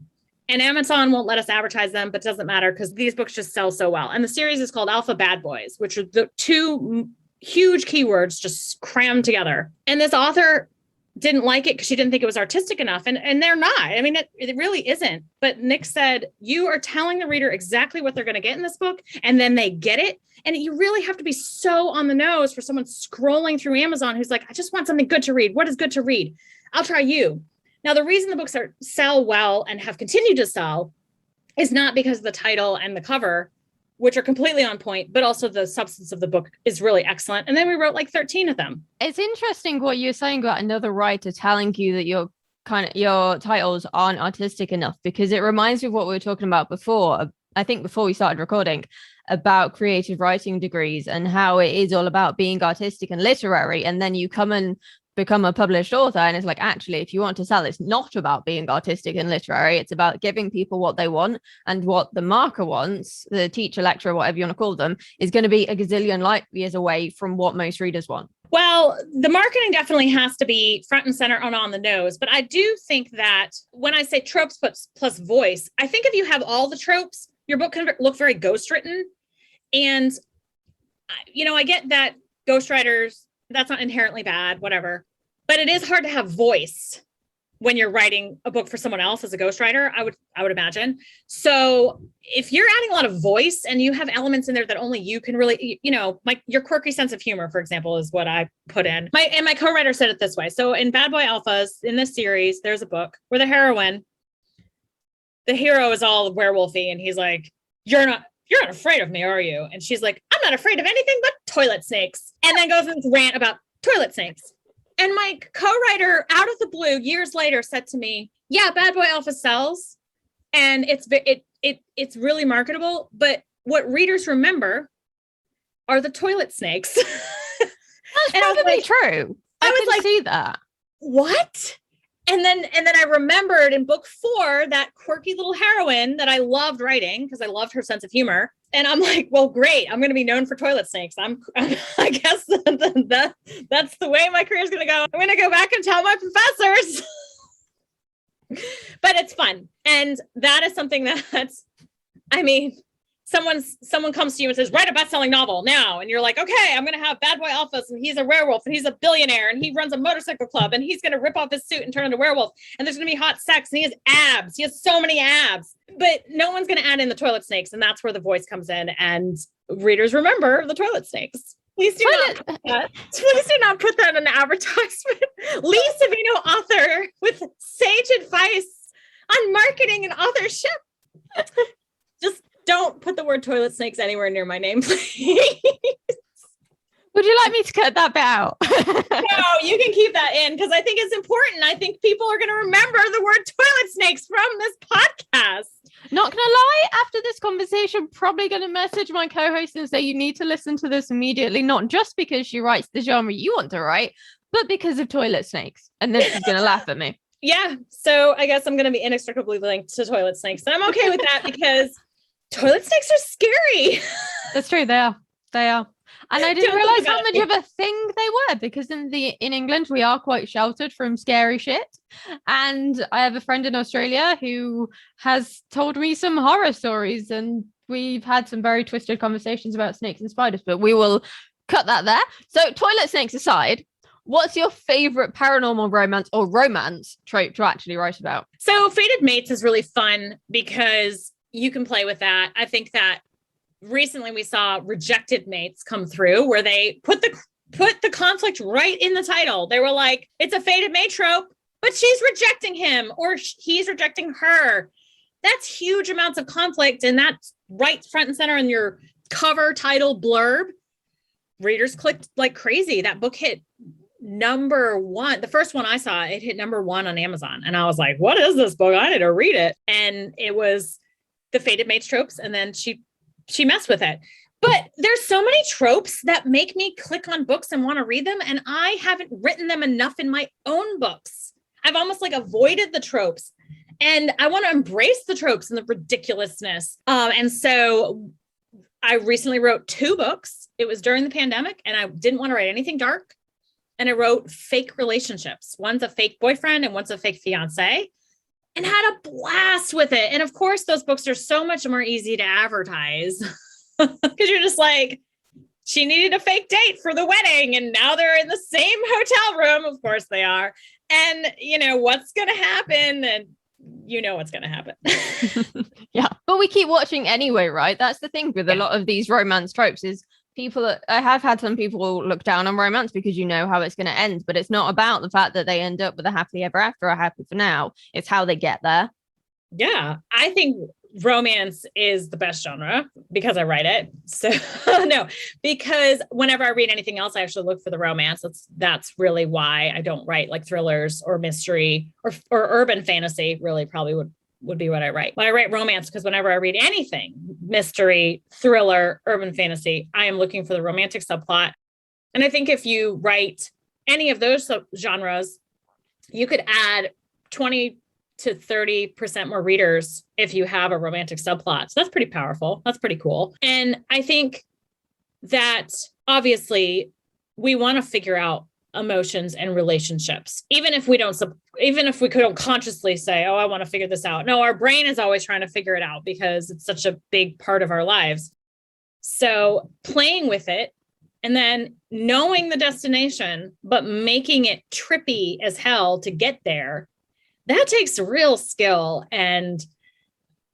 Speaker 1: And Amazon won't let us advertise them, but it doesn't matter because these books just sell so well. And the series is called Alpha Bad Boys, which are the two huge keywords just crammed together. And this author didn't like it because she didn't think it was artistic enough. And they're not. I mean, it really isn't. But Nick said, you are telling the reader exactly what they're going to get in this book, and then they get it. And you really have to be so on the nose for someone scrolling through Amazon who's like, I just want something good to read. What is good to read? I'll try you. Now, the reason the books sell well and have continued to sell is not because of the title and the cover, which are completely on point, but also the substance of the book is really excellent. And then we wrote like 13 of them.
Speaker 2: It's interesting what you're saying about another writer telling you that your titles aren't artistic enough, because it reminds me of what we were talking about before. I think before we started recording, about creative writing degrees and how it is all about being artistic and literary. And then you come and become a published author, and it's like, actually, if you want to sell, it's not about being artistic and literary. It's about giving people what they want, and what the marker wants, the teacher, lecturer, whatever you want to call them, is going to be a gazillion light years away from what most readers want.
Speaker 1: Well, the marketing definitely has to be front and center and on the nose. But I do think that when I say tropes plus voice, I think if you have all the tropes, your book can look very ghostwritten. And, I get that ghostwriters, that's not inherently bad, whatever. But it is hard to have voice when you're writing a book for someone else as a ghostwriter, I would imagine. So if you're adding a lot of voice and you have elements in there that only you can really, your quirky sense of humor, for example, is what I put in. My co-writer said it this way. So in Bad Boy Alphas, in this series, there's a book where the the hero is all werewolfy and he's like, you're not afraid of me, are you? And she's like, I'm not afraid of anything but toilet snakes. And then goes into rant about toilet snakes. And my co-writer, out of the blue, years later, said to me, yeah, Bad Boy Alpha sells. And it's really marketable. But what readers remember are the toilet snakes.
Speaker 2: That's probably true. I was like, see that.
Speaker 1: What? And then I remembered in book 4, that quirky little heroine that I loved writing because I loved her sense of humor. And I'm like, well, great. I'm going to be known for toilet snakes. I guess that's the way my career is going to go. I'm going to go back and tell my professors. But it's fun. And that is something that's, I mean, someone comes to you and says, write a best-selling novel now. And you're like, okay, I'm going to have Bad Boy Alphas and he's a werewolf and he's a billionaire and he runs a motorcycle club and he's going to rip off his suit and turn into a werewolf. And there's going to be hot sex and he has abs. He has so many abs, but no one's going to add in the toilet snakes. And that's where the voice comes in and readers remember the toilet snakes. Please do not put that in an advertisement. Lee Savino, author, with sage advice on marketing and authorship. Just don't put the word toilet snakes anywhere near my name, please.
Speaker 2: Would you like me to cut that bit out?
Speaker 1: No, you can keep that in because I think it's important. I think people are going to remember the word toilet snakes from this podcast.
Speaker 2: Not gonna lie, after this conversation, probably gonna message my co-host and say you need to listen to this immediately, not just because she writes the genre you want to write, but because of toilet snakes. And then she's gonna laugh at me.
Speaker 1: Yeah, so I guess I'm gonna be inextricably linked to toilet snakes. And I'm okay with that because toilet snakes are scary.
Speaker 2: That's true, they are. And I didn't realize how much of a thing they were because in England we are quite sheltered from scary shit. And I have a friend in Australia who has told me some horror stories and we've had some very twisted conversations about snakes and spiders, but we will cut that there. So toilet snakes aside, what's your favorite paranormal romance or romance trope to actually write about?
Speaker 1: So Fated Mates is really fun because you can play with that. I think that recently we saw Rejected Mates come through where they put the conflict right in the title. They were like, it's a fated mate trope, but she's rejecting him or he's rejecting her. That's huge amounts of conflict. And that's right front and center in your cover title blurb. Readers clicked like crazy. That book hit #1. The first one I saw, it hit #1 on Amazon. And I was like, what is this book? I need to read it. And it was the fated mates tropes. And then she messed with it. But there's so many tropes that make me click on books and want to read them. And I haven't written them enough in my own books. I've almost like avoided the tropes and I want to embrace the tropes and the ridiculousness. And so I recently wrote 2 books. It was during the pandemic and I didn't want to write anything dark. And I wrote fake relationships. One's a fake boyfriend and one's a fake fiance. And had a blast with it. And of course, those books are so much more easy to advertise because you're just like, she needed a fake date for the wedding. And now they're in the same hotel room. Of course they are. And you know, what's going to happen? And you know, what's going to happen.
Speaker 2: Yeah. But we keep watching anyway, right? That's the thing with a lot of these romance tropes is I have had some people look down on romance because you know how it's going to end, but it's not about the fact that they end up with a happily ever after or happy for now. It's how they get there. Yeah.
Speaker 1: I think romance is the best genre because I write it. So no, because whenever I read anything else, I actually look for the romance. That's really why I don't write like thrillers or mystery or urban fantasy really probably would be what I write. But I write romance because whenever I read anything, mystery, thriller, urban fantasy, I am looking for the romantic subplot. And I think if you write any of those genres, you could add 20 to 30% more readers if you have a romantic subplot. So that's pretty powerful. That's pretty cool. And I think that obviously we want to figure out emotions and relationships, even if we couldn't consciously say, oh, I want to figure this out. No, our brain is always trying to figure it out because it's such a big part of our lives. So playing with it and then knowing the destination, but making it trippy as hell to get there, that takes real skill. And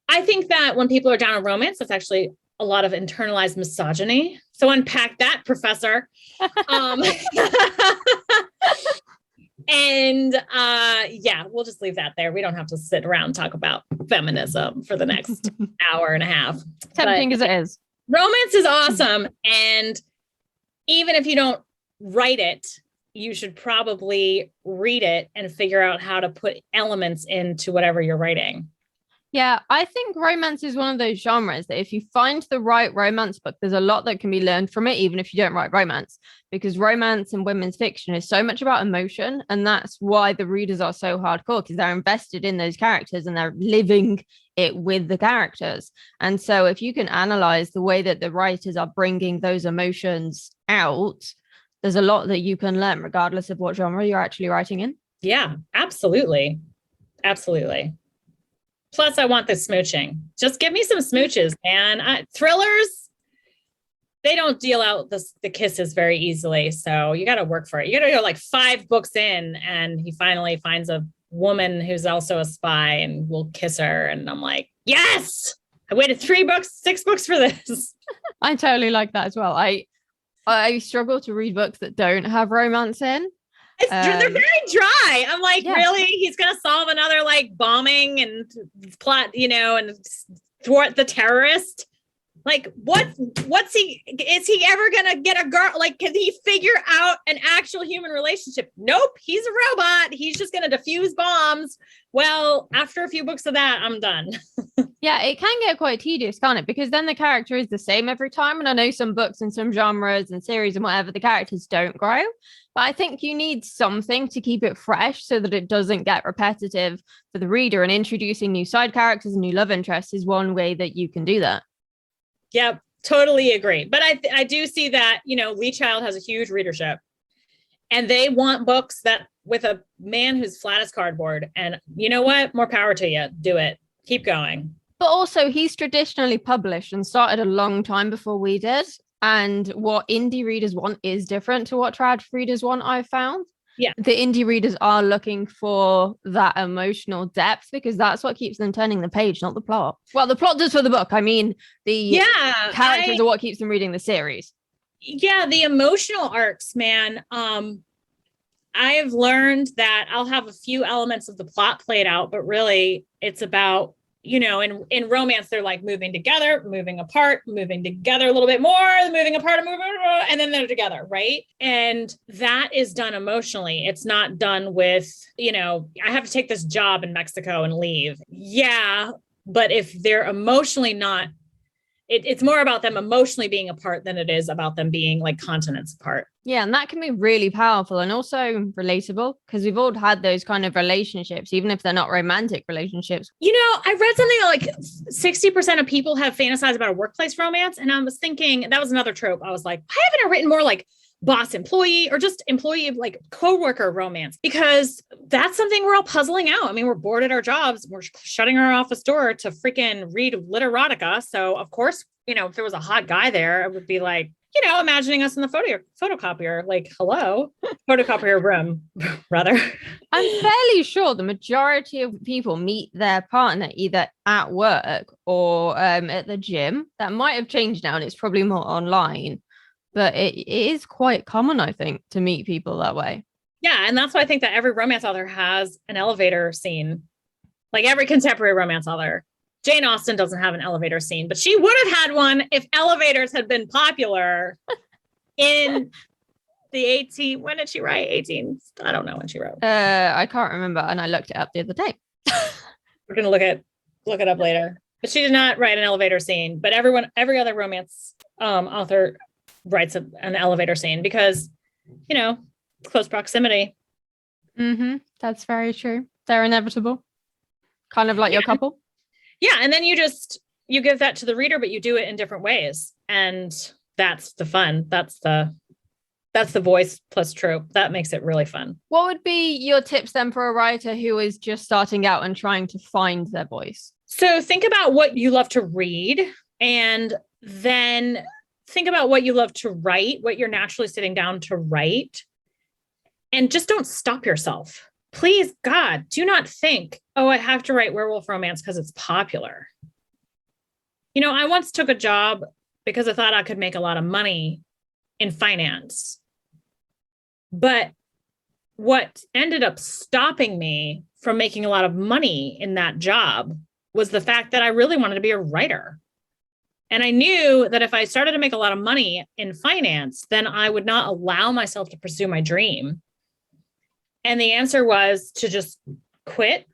Speaker 1: I think that when people are down on romance, that's actually a lot of internalized misogyny. So unpack that, professor. And yeah, we'll just leave that there. We don't have to sit around and talk about feminism for the next hour and a half.
Speaker 2: Tempting as it is.
Speaker 1: Romance is awesome. And even if you don't write it, you should probably read it and figure out how to put elements into whatever you're writing.
Speaker 2: Yeah, I think romance is one of those genres that if you find the right romance book, there's a lot that can be learned from it, even if you don't write romance, because romance and women's fiction is so much about emotion. And that's why the readers are so hardcore, because they're invested in those characters and they're living it with the characters. And so if you can analyze the way that the writers are bringing those emotions out, there's a lot that you can learn regardless of what genre you're actually writing in.
Speaker 1: Yeah, absolutely. Absolutely. Plus, I want the smooching. Just give me some smooches, man. Thrillers, they don't deal out the kisses very easily. So you got to work for it. You got to go like 5 books in, and he finally finds a woman who's also a spy and will kiss her. And I'm like, yes, I waited 3 books, 6 books for this.
Speaker 2: I totally like that as well. I struggle to read books that don't have romance in.
Speaker 1: They're very dry. I'm like,
Speaker 2: yeah.
Speaker 1: Really? He's going to solve another like bombing and plot, and thwart the terrorist? Like, what's he, is he ever going to get a girl? Like, can he figure out an actual human relationship? Nope. He's a robot. He's just going to defuse bombs. Well, after a few books of that, I'm done.
Speaker 2: Yeah, it can get quite tedious, can't it? Because then the character is the same every time. And I know some books and some genres and series and whatever, the characters don't grow. But I think you need something to keep it fresh so that it doesn't get repetitive for the reader. And introducing new side characters and new love interests is one way that you can do that.
Speaker 1: Yep, totally agree. But I do see that, Lee Child has a huge readership. And they want books that with a man who's flat as cardboard. And you know what? More power to you. Do it. Keep going.
Speaker 2: But also, he's traditionally published and started a long time before we did. And what indie readers want is different to what trad readers want, I've found.
Speaker 1: Yeah.
Speaker 2: The indie readers are looking for that emotional depth because that's what keeps them turning the page, not the plot. Well, the plot does for the book. I mean, the characters are what keeps them reading the series.
Speaker 1: Yeah, the emotional arcs, man. I've learned that I'll have a few elements of the plot played out, but really it's about, in romance, they're like moving together, moving apart, moving together a little bit more, moving apart, and then they're together, right? And that is done emotionally. It's not done with, I have to take this job in Mexico and leave. Yeah, but if they're emotionally not, it's more about them emotionally being apart than it is about them being like continents apart.
Speaker 2: Yeah, and that can be really powerful and also relatable because we've all had those kind of relationships, even if they're not romantic relationships.
Speaker 1: I read something like 60% of people have fantasized about a workplace romance. And I was thinking that was another trope. I was like, why haven't I written more like boss employee or just employee like coworker romance? Because that's something we're all puzzling out. I mean, we're bored at our jobs. We're shutting our office door to freaking read erotica. So of course, if there was a hot guy there, it would be like, imagining us in the photocopier, like, hello, photocopier room, brother.
Speaker 2: I'm fairly sure the majority of people meet their partner either at work or at the gym. That might have changed now and it's probably more online, but it is quite common, I think, to meet people that way.
Speaker 1: Yeah, and that's why I think that every romance author has an elevator scene, like every contemporary romance author. Jane Austen doesn't have an elevator scene, but she would have had one if elevators had been popular in the when did she write? I don't know when she wrote.
Speaker 2: I can't remember, and I looked it up the other day.
Speaker 1: We're gonna look it up later. But she did not write an elevator scene. But every other romance author writes an elevator scene because, close proximity.
Speaker 2: Mm-hmm. That's very true. They're inevitable. Kind of like your couple.
Speaker 1: Yeah. And then you give that to the reader, but you do it in different ways. And that's the fun. That's the voice plus trope. That makes it really fun.
Speaker 2: What would be your tips then for a writer who is just starting out and trying to find their voice?
Speaker 1: So think about what you love to read and then think about what you love to write, what you're naturally sitting down to write, and just don't stop yourself. Please, God, do not think, I have to write werewolf romance because it's popular. I once took a job because I thought I could make a lot of money in finance. But what ended up stopping me from making a lot of money in that job was the fact that I really wanted to be a writer. And I knew that if I started to make a lot of money in finance, then I would not allow myself to pursue my dream. And the answer was to just quit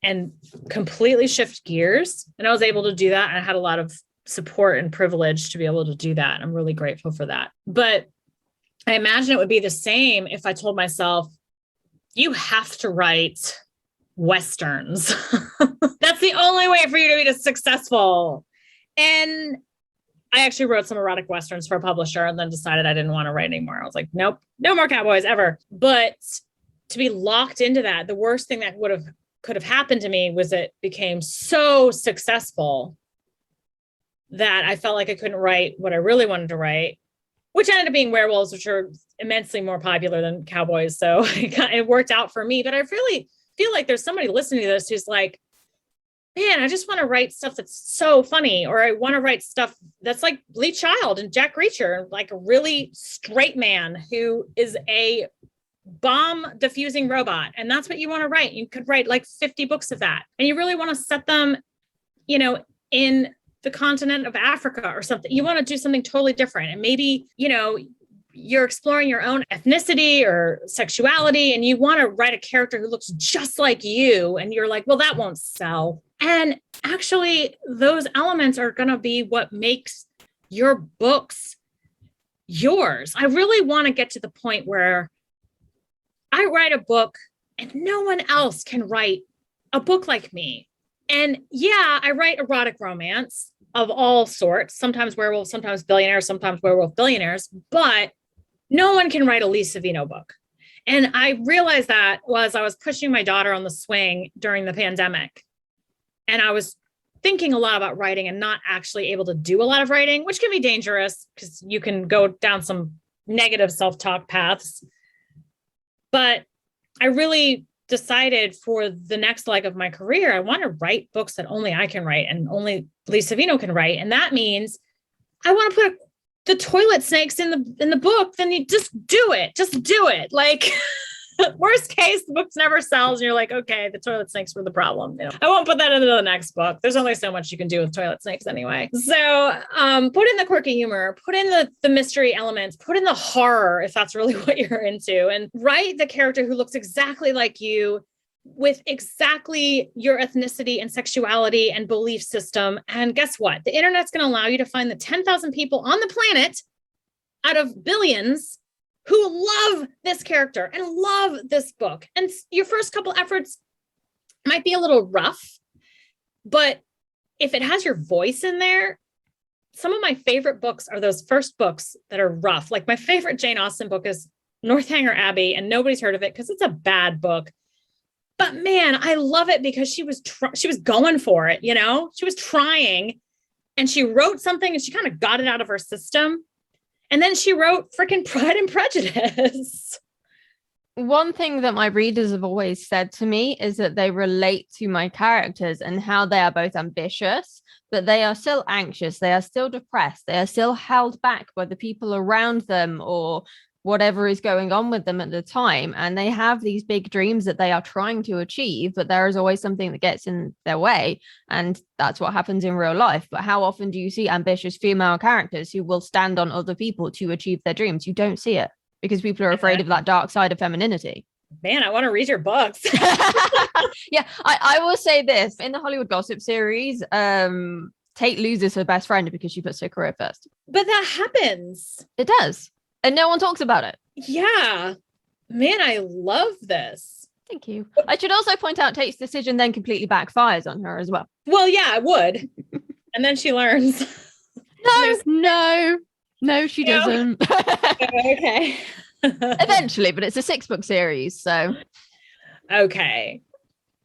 Speaker 1: and completely shift gears. And I was able to do that. And I had a lot of support and privilege to be able to do that. I'm really grateful for that. But I imagine it would be the same if I told myself, you have to write Westerns. That's the only way for you to be successful. And I actually wrote some erotic Westerns for a publisher and then decided I didn't want to write anymore. I was like, nope, no more cowboys ever. But to be locked into that, the worst thing that could have happened to me was it became so successful that I felt like I couldn't write what I really wanted to write, which ended up being werewolves, which are immensely more popular than cowboys. So it worked out for me. But I really feel like there's somebody listening to this who's like, man, I just want to write stuff that's so funny, or I want to write stuff that's like Lee Child and Jack Reacher, like a really straight man who is a bomb diffusing robot. And that's what you want to write. You could write like 50 books of that. And you really want to set them, in the continent of Africa or something. You want to do something totally different. And maybe, you're exploring your own ethnicity or sexuality, and you want to write a character who looks just like you. And you're like, well, that won't sell. And actually, those elements are going to be what makes your books yours. I really want to get to the point where I write a book and no one else can write a book like me. And yeah, I write erotic romance of all sorts, sometimes werewolves, sometimes billionaires, sometimes werewolf billionaires, but no one can write a Lee Savino book. And I realized that as I was pushing my daughter on the swing during the pandemic. And I was thinking a lot about writing and not actually able to do a lot of writing, which can be dangerous because you can go down some negative self-talk paths. But I really decided for the next leg of my career, I want to write books that only I can write and only Lee Savino can write. And that means I want to put the toilet snakes in the book. Then you just do it. Like worst case, the book never sells. And you're like, okay, the toilet snakes were the problem. I won't put that into the next book. There's only so much you can do with toilet snakes anyway. So put in the quirky humor, put in the mystery elements, put in the horror, if that's really what you're into, and write the character who looks exactly like you with exactly your ethnicity and sexuality and belief system. And guess what? The internet's going to allow you to find the 10,000 people on the planet out of billions who love this character and love this book. And your first couple efforts might be a little rough, but if it has your voice in there, some of my favorite books are those first books that are rough. Like my favorite Jane Austen book is Northanger Abbey, and nobody's heard of it because it's a bad book. But man, I love it because she was going for it. She was trying, and she wrote something and she kind of got it out of her system. And then she wrote freaking Pride and Prejudice.
Speaker 2: One thing that my readers have always said to me is that they relate to my characters and how they are both ambitious, but they are still anxious. They are still depressed. They are still held back by the people around them or whatever is going on with them at the time. And they have these big dreams that they are trying to achieve, but there is always something that gets in their way. And that's what happens in real life. But how often do you see ambitious female characters who will stand on other people to achieve their dreams? You don't see it because people are afraid of that dark side of femininity.
Speaker 1: Man, I want to read your books.
Speaker 2: Yeah, I will say this. In the Hollywood Gossip series, Tate loses her best friend because she puts her career first.
Speaker 1: But that happens.
Speaker 2: It does. And no one talks about it.
Speaker 1: Yeah. Man, I love this.
Speaker 2: Thank you. I should also point out Tate's decision then completely backfires on her as well.
Speaker 1: Well, yeah, it would. And then she learns.
Speaker 2: No, she doesn't.
Speaker 1: Okay.
Speaker 2: Eventually, but it's a 6-book series, so.
Speaker 1: Okay.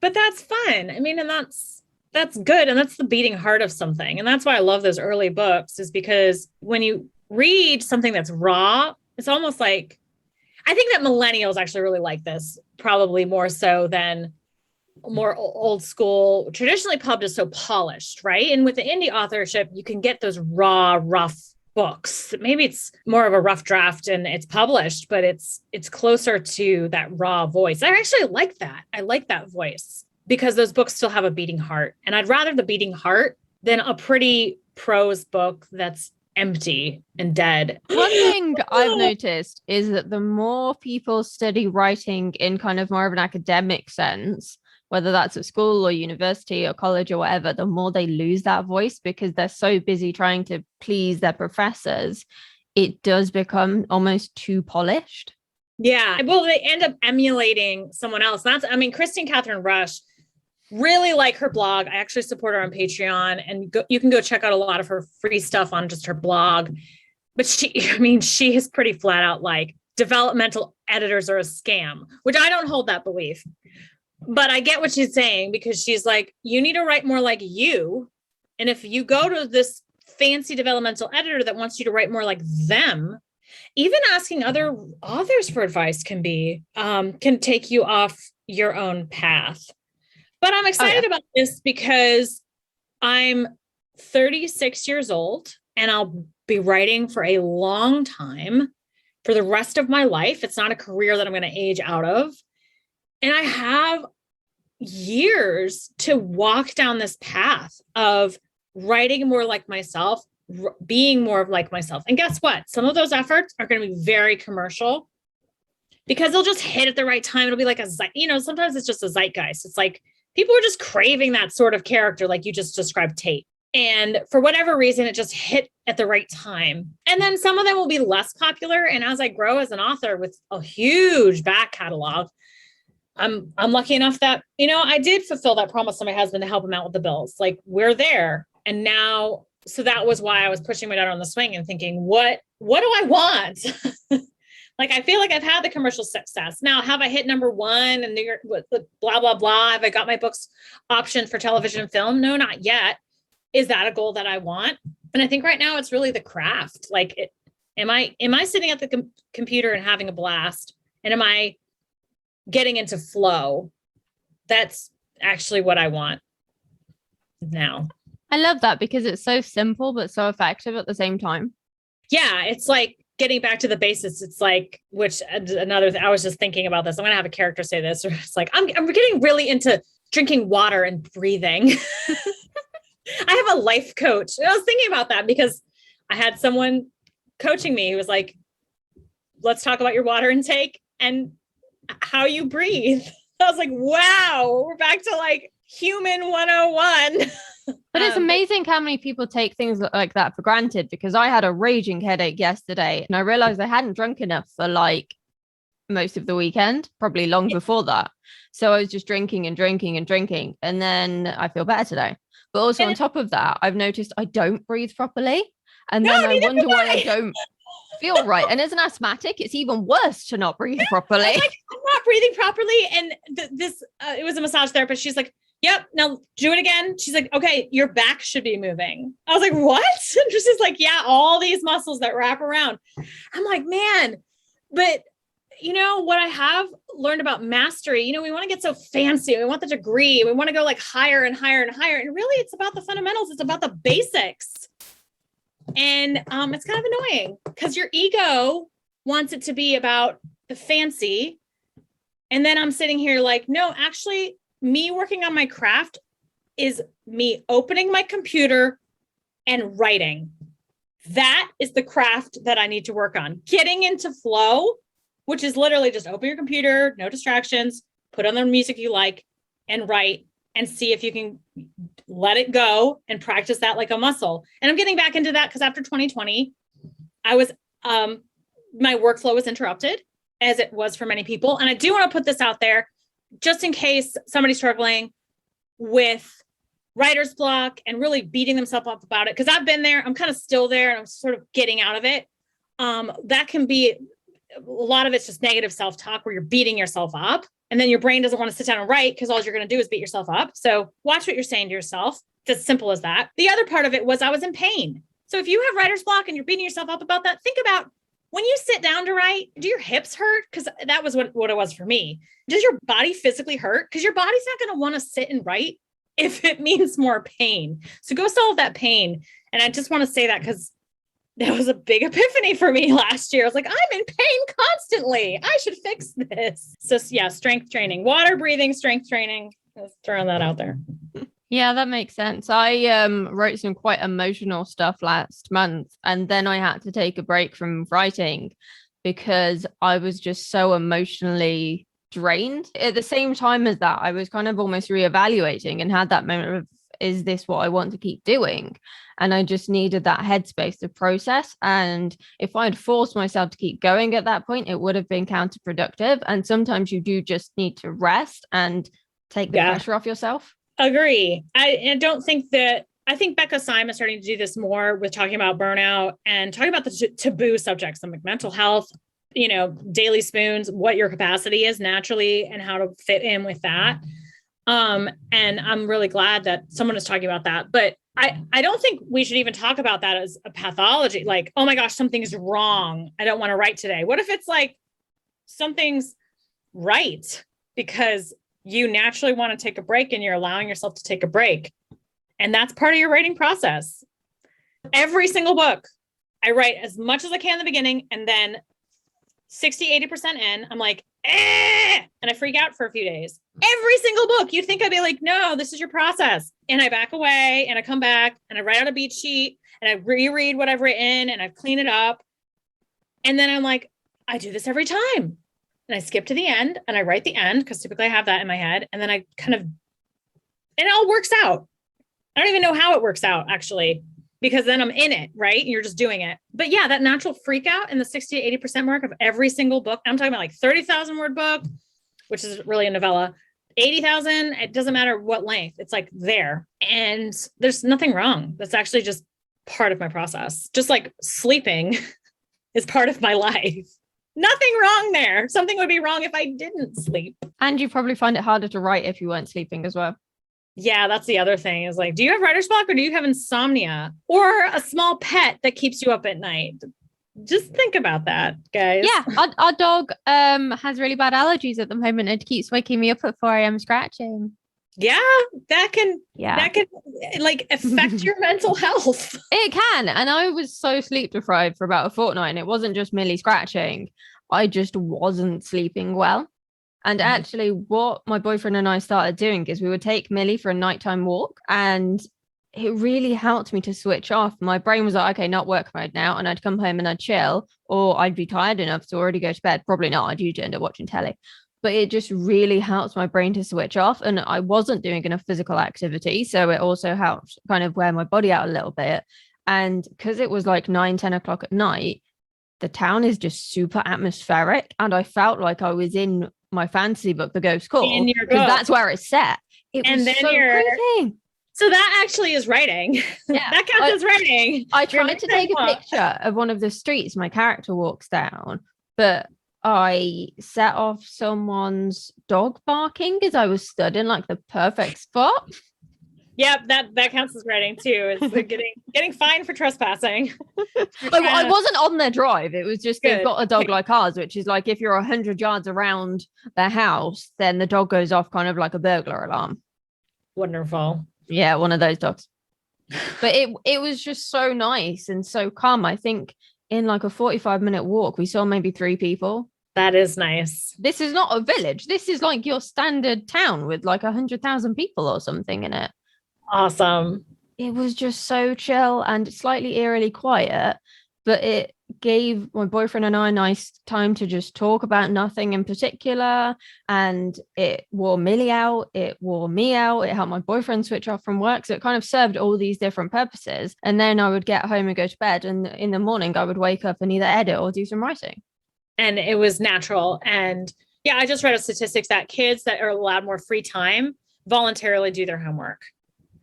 Speaker 1: But that's fun. I mean, and that's good. And that's the beating heart of something. And that's why I love those early books, is because when you read something that's raw, it's almost like, I think that millennials actually really like this, probably more so than more old school. Traditionally, pub is so polished, right? And with the indie authorship, you can get those raw, rough books. Maybe it's more of a rough draft and it's published, but it's closer to that raw voice. I actually like that. I like that voice because those books still have a beating heart. And I'd rather the beating heart than a pretty prose book that's empty and dead.
Speaker 2: One thing I've noticed is that the more people study writing in kind of more of an academic sense, whether that's at school or university or college or whatever, the more they lose that voice because they're so busy trying to please their professors. It does become almost too polished.
Speaker 1: Yeah. Well, they end up emulating someone else. Christine Catherine Rush, really like her blog. I actually support her on Patreon, and you can go check out a lot of her free stuff on just her blog. But she is pretty flat out like developmental editors are a scam, which I don't hold that belief. But I get what she's saying because she's like, you need to write more like you. And if you go to this fancy developmental editor that wants you to write more like them, even asking other authors for advice can take you off your own path. But I'm excited about this because I'm 36 years old and I'll be writing for a long time for the rest of my life. It's not a career that I'm going to age out of. And I have years to walk down this path of writing more like myself, being more like myself. And guess what? Some of those efforts are going to be very commercial because they'll just hit at the right time. It'll be like sometimes it's just a zeitgeist. It's like people are just craving that sort of character, like you just described Tate. And for whatever reason, it just hit at the right time. And then some of them will be less popular. And as I grow as an author with a huge back catalog, I'm lucky enough that, I did fulfill that promise to my husband to help him out with the bills. Like we're there. And now, so that was why I was pushing my daughter on the swing and thinking, what do I want? Like, I feel like I've had the commercial success. Now, have I hit number one and blah, blah, blah? Have I got my books optioned for television and film? No, not yet. Is that a goal that I want? And I think right now it's really the craft. Like, am I sitting at the computer and having a blast? And am I getting into flow? That's actually what I want now.
Speaker 2: I love that because it's so simple, but so effective at the same time.
Speaker 1: Yeah. It's like getting back to the basics. It's like, I was just thinking about this. I'm going to have a character say this, or it's like, I'm getting really into drinking water and breathing. I have a life coach. I was thinking about that because I had someone coaching me who was like, let's talk about your water intake and how you breathe. I was like, wow, we're back to like human 101.
Speaker 2: But it's amazing how many people take things like that for granted, because I had a raging headache yesterday and I realized I hadn't drunk enough for like most of the weekend, probably long before that. So I was just drinking and drinking and drinking. And then I feel better today. But also on top of that, I've noticed I don't breathe properly. And then I wonder why I don't feel right. And as an asthmatic, it's even worse to not breathe properly.
Speaker 1: I'm not breathing properly. And it was a massage therapist. She's like, yep, now do it again. She's like, okay, your back should be moving. I was like, what? And she's just like, yeah, all these muscles that wrap around. I'm like, man, but what I have learned about mastery, we want to get so fancy. We want the degree. We want to go like higher and higher and higher. And really it's about the fundamentals. It's about the basics. And it's kind of annoying because your ego wants it to be about the fancy. And then I'm sitting here like, no, actually me working on my craft is me opening my computer and writing. That is the craft that I need to work on. Getting into flow, which is literally just open your computer, no distractions, put on the music you like and write and see if you can let it go and practice that like a muscle. And I'm getting back into that because after 2020, I was, my workflow was interrupted as it was for many people. And I do want to put this out there just in case somebody's struggling with writer's block and really beating themselves up about it. Cause I've been there, I'm kind of still there and I'm sort of getting out of it. That can be, a lot of it's just negative self-talk where you're beating yourself up and then your brain doesn't want to sit down and write because all you're going to do is beat yourself up. So watch what you're saying to yourself. It's as simple as that. The other part of it was I was in pain. So if you have writer's block and you're beating yourself up about that, think about when you sit down to write, do your hips hurt? Because that was what it was for me. Does your body physically hurt? Because your body's not going to want to sit and write if it means more pain. So go solve that pain. And I just want to say that because that was a big epiphany for me last year. I was like, I'm in pain constantly. I should fix this. So yeah, strength training, water breathing, strength training. Just throwing that out there.
Speaker 2: Yeah, that makes sense. I wrote some quite emotional stuff last month, and then I had to take a break from writing because I was just so emotionally drained. At the same time as that, I was kind of almost reevaluating and had that moment of, is this what I want to keep doing? And I just needed that headspace to process. And if I'd forced myself to keep going at that point, it would have been counterproductive. And sometimes you do just need to rest and take the pressure off yourself.
Speaker 1: Agree. I don't think that, I think Becca Syme is starting to do this more with talking about burnout and talking about the taboo subjects, like mental health, daily spoons, what your capacity is naturally and how to fit in with that. And I'm really glad that someone is talking about that, but I don't think we should even talk about that as a pathology. Like, oh my gosh, something's wrong. I don't want to write today. What if it's like something's right because you naturally want to take a break and you're allowing yourself to take a break. And that's part of your writing process. Every single book, I write as much as I can in the beginning, and then 60-80% in, I'm like, and I freak out for a few days. Every single book, you'd think I'd be like, no, this is your process. And I back away and I come back and I write out a beat sheet and I reread what I've written and I clean it up. And then I'm like, I do this every time. And I skip to the end and I write the end because typically I have that in my head. And then I and it all works out. I don't even know how it works out actually, because then I'm in it, right? And you're just doing it. But yeah, that natural freak out in the 60-80% mark of every single book. I'm talking about like 30,000 word book, which is really a novella, 80,000. It doesn't matter what length. It's like there. And there's nothing wrong. That's actually just part of my process. Just like sleeping is part of my life. Nothing wrong there. Something would be wrong if I didn't sleep.
Speaker 2: And you probably find it harder to write if you weren't sleeping as well.
Speaker 1: Yeah, that's the other thing is like, do you have writer's block or do you have insomnia or a small pet that keeps you up at night? Just think about that, guys.
Speaker 2: Yeah, our dog has really bad allergies at the moment. It keeps waking me up at 4 a.m. scratching.
Speaker 1: Yeah, that can like affect your mental health.
Speaker 2: It can. And I was so sleep deprived for about a fortnight, and it wasn't just Millie scratching. I just wasn't sleeping well. And actually what my boyfriend and I started doing is we would take Millie for a nighttime walk, and it really helped me to switch off. My brain was like, okay, not work mode now. And I'd come home and I'd chill, or I'd be tired enough to already go to bed. Probably not. I'd usually end up watching telly. But it just really helped my brain to switch off. And I wasn't doing enough physical activity. So it also helped kind of wear my body out a little bit. And because it was like 9-10 o'clock at night, the town is just super atmospheric. And I felt like I was in my fantasy book, The Ghost Call, because that's where it's set. It was so creepy.
Speaker 1: So that actually is writing. Yeah, that counts as writing.
Speaker 2: I tried to take a picture of one of the streets my character walks down, but I set off someone's dog barking as I was stood in like the perfect spot.
Speaker 1: Yeah, that counts as writing too. It's getting fined for trespassing.
Speaker 2: I wasn't on their drive. It was just they've got a dog like ours, which is like if you're 100 yards around their house, then the dog goes off kind of like a burglar alarm.
Speaker 1: Wonderful.
Speaker 2: Yeah, one of those dogs. But it was just so nice and so calm. I think in like a 45-minute walk, we saw maybe 3 people.
Speaker 1: That is nice.
Speaker 2: This is not a village. This is like your standard town with like 100,000 people or something in it.
Speaker 1: Awesome.
Speaker 2: It was just so chill and slightly eerily quiet, but it gave my boyfriend and I nice time to just talk about nothing in particular. And it wore Millie out, it wore me out, it helped my boyfriend switch off from work. So it kind of served all these different purposes. And then I would get home and go to bed, and in the morning I would wake up and either edit or do some writing.
Speaker 1: And it was natural. And yeah, I just read a statistics that kids that are allowed more free time voluntarily do their homework.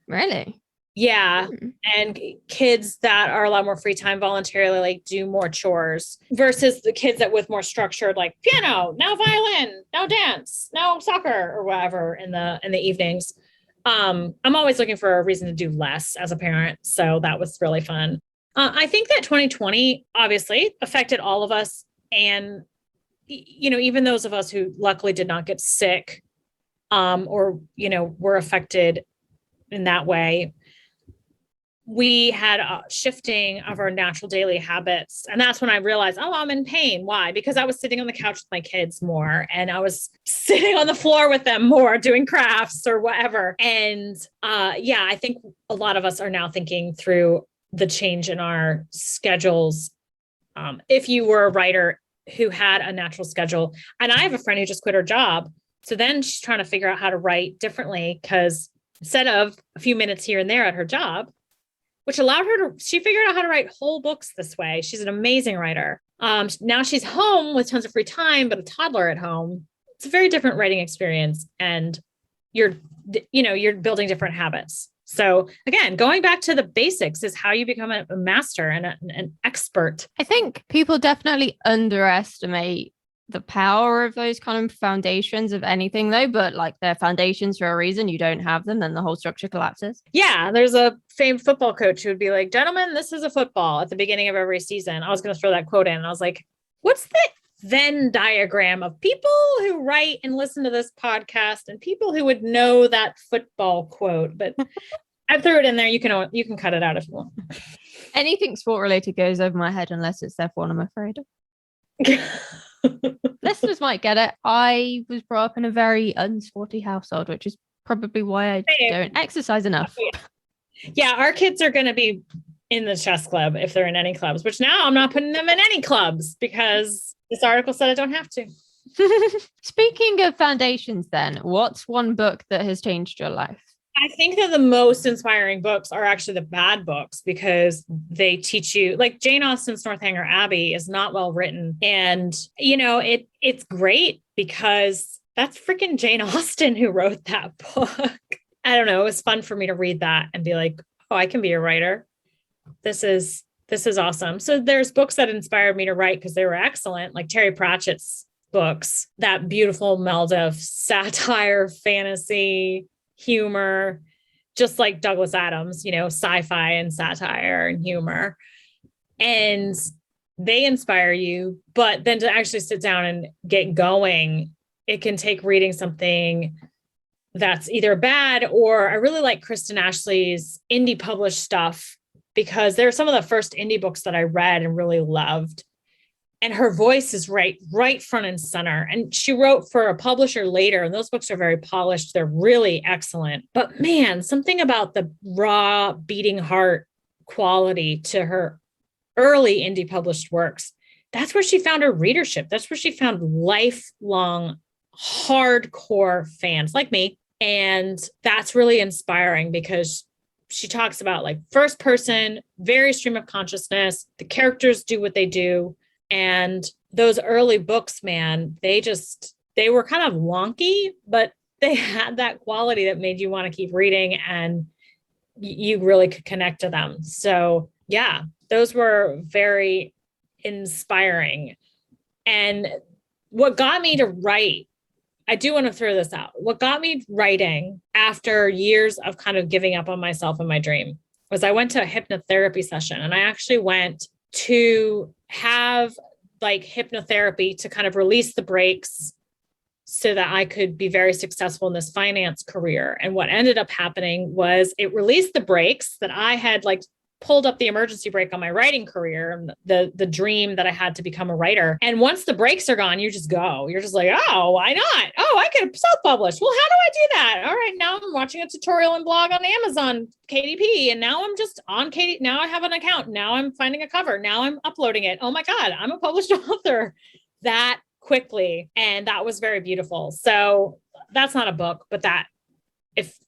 Speaker 2: Really?
Speaker 1: Yeah. And kids that are allowed more free time voluntarily like do more chores versus the kids that with more structured like piano, now violin, now dance, now soccer or whatever in the evenings. I'm always looking for a reason to do less as a parent. So that was really fun. I think that 2020 obviously affected all of us. And, even those of us who luckily did not get sick or, were affected in that way. we had a shifting of our natural daily habits. And that's when I realized, oh, I'm in pain. Why? Because I was sitting on the couch with my kids more, and I was sitting on the floor with them more, doing crafts or whatever. And I think a lot of us are now thinking through the change in our schedules. If you were a writer who had a natural schedule, and I have a friend who just quit her job. So then she's trying to figure out how to write differently, because instead of a few minutes here and there at her job, which allowed her she figured out how to write whole books this way. She's an amazing writer. Now she's home with tons of free time, but a toddler at home. It's a very different writing experience. And you're building different habits. So again, going back to the basics is how you become a master and an expert.
Speaker 2: I think people definitely underestimate the power of those kind of foundations of anything, though, but like they're foundations for a reason. You don't have them, then the whole structure collapses.
Speaker 1: Yeah, there's a famed football coach who would be like, gentlemen, this is a football at the beginning of every season. I was going to throw that quote in. And I was like, what's the Venn diagram of people who write and listen to this podcast and people who would know that football quote? But I threw it in there. You can cut it out if you want.
Speaker 2: Anything sport related goes over my head unless it's F1, I'm afraid. Listeners might get it. I was brought up in a very unsporty household, which is probably why I don't exercise enough.
Speaker 1: Yeah, our kids are going to be in the chess club if they're in any clubs, which now I'm not putting them in any clubs because this article said I don't have to.
Speaker 2: Speaking of foundations, then, what's one book that has changed your life?
Speaker 1: I think that the most inspiring books are actually the bad books, because they teach you, like Jane Austen's Northanger Abbey is not well written. And, it's great because that's freaking Jane Austen who wrote that book. I don't know. It was fun for me to read that and be like, oh, I can be a writer. This is awesome. So there's books that inspired me to write because they were excellent, like Terry Pratchett's books, that beautiful meld of satire, fantasy, humor, just like Douglas Adams, sci-fi and satire and humor. And they inspire you, but then to actually sit down and get going, it can take reading something that's either bad, or I really like Kristen Ashley's indie published stuff, because they're some of the first indie books that I read and really loved. And her voice is right front and center. And she wrote for a publisher later, and those books are very polished. They're really excellent. But man, something about the raw, beating heart quality to her early indie published works, that's where she found her readership. That's where she found lifelong, hardcore fans like me. And that's really inspiring, because she talks about like first person, very stream of consciousness. The characters do what they do. And those early books, man, they were kind of wonky, but they had that quality that made you want to keep reading, and you really could connect to them. So yeah, those were very inspiring. And what got me to write, I do want to throw this out. What got me writing after years of kind of giving up on myself and my dream was I went to a hypnotherapy session, and I actually went to have like hypnotherapy to kind of release the brakes so that I could be very successful in this finance career. And what ended up happening was it released the brakes that I had like pulled up the emergency brake on my writing career and the dream that I had to become a writer. And once the brakes are gone, you just go. You're just like, oh, why not? Oh, I could self-publish. Well, how do I do that? All right, now I'm watching a tutorial and blog on Amazon KDP, and now I'm just on KDP. Now I have an account. Now I'm finding a cover. Now I'm uploading it. Oh my God, I'm a published author that quickly. And that was very beautiful. So that's not a book, but that if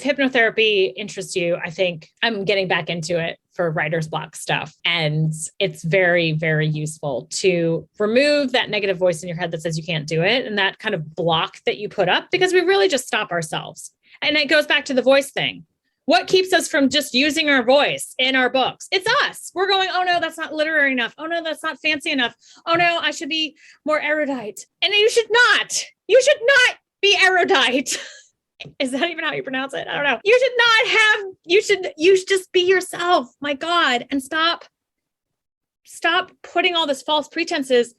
Speaker 1: hypnotherapy interests you, I think I'm getting back into it for writer's block stuff. And it's very, very useful to remove that negative voice in your head that says you can't do it, and that kind of block that you put up, because we really just stop ourselves. And it goes back to the voice thing. What keeps us from just using our voice in our books? It's us. We're going, oh no, that's not literary enough. Oh no, that's not fancy enough. Oh no, I should be more erudite. And you should not be erudite. Is that even how you pronounce it? I don't know. You should just be yourself. My God. And stop putting all this false pretenses.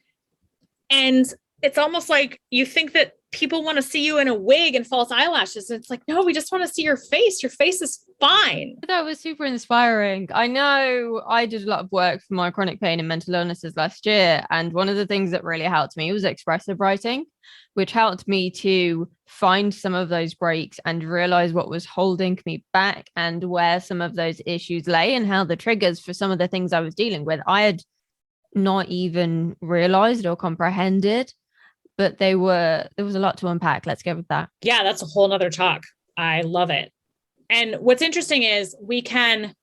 Speaker 1: And it's almost like you think that people want to see you in a wig and false eyelashes. And it's like, no, we just want to see your face. Your face is fine.
Speaker 2: That was super inspiring. I know I did a lot of work for my chronic pain and mental illnesses last year. And one of the things that really helped me was expressive writing, which helped me to find some of those breaks and realize what was holding me back and where some of those issues lay and how the triggers for some of the things I was dealing with, I had not even realized or comprehended. But there was a lot to unpack. Let's go with that.
Speaker 1: Yeah, that's a whole nother talk. I love it. And what's interesting is we can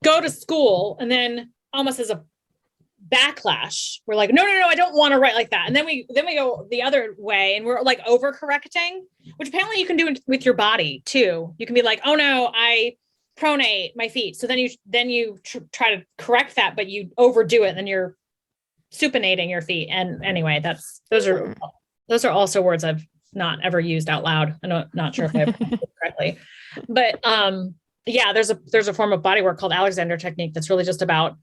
Speaker 1: go to school and then almost as a backlash, we're like, no, I don't want to write like that. And then we go the other way and we're like overcorrecting, which apparently you can do with your body too. You can be like, oh no, I pronate my feet. So then you try to correct that, but you overdo it. And then you're supinating your feet. And anyway, those are also words I've not ever used out loud. I'm not sure if I've it correctly, but yeah, there's a form of body work called Alexander technique. That's really just about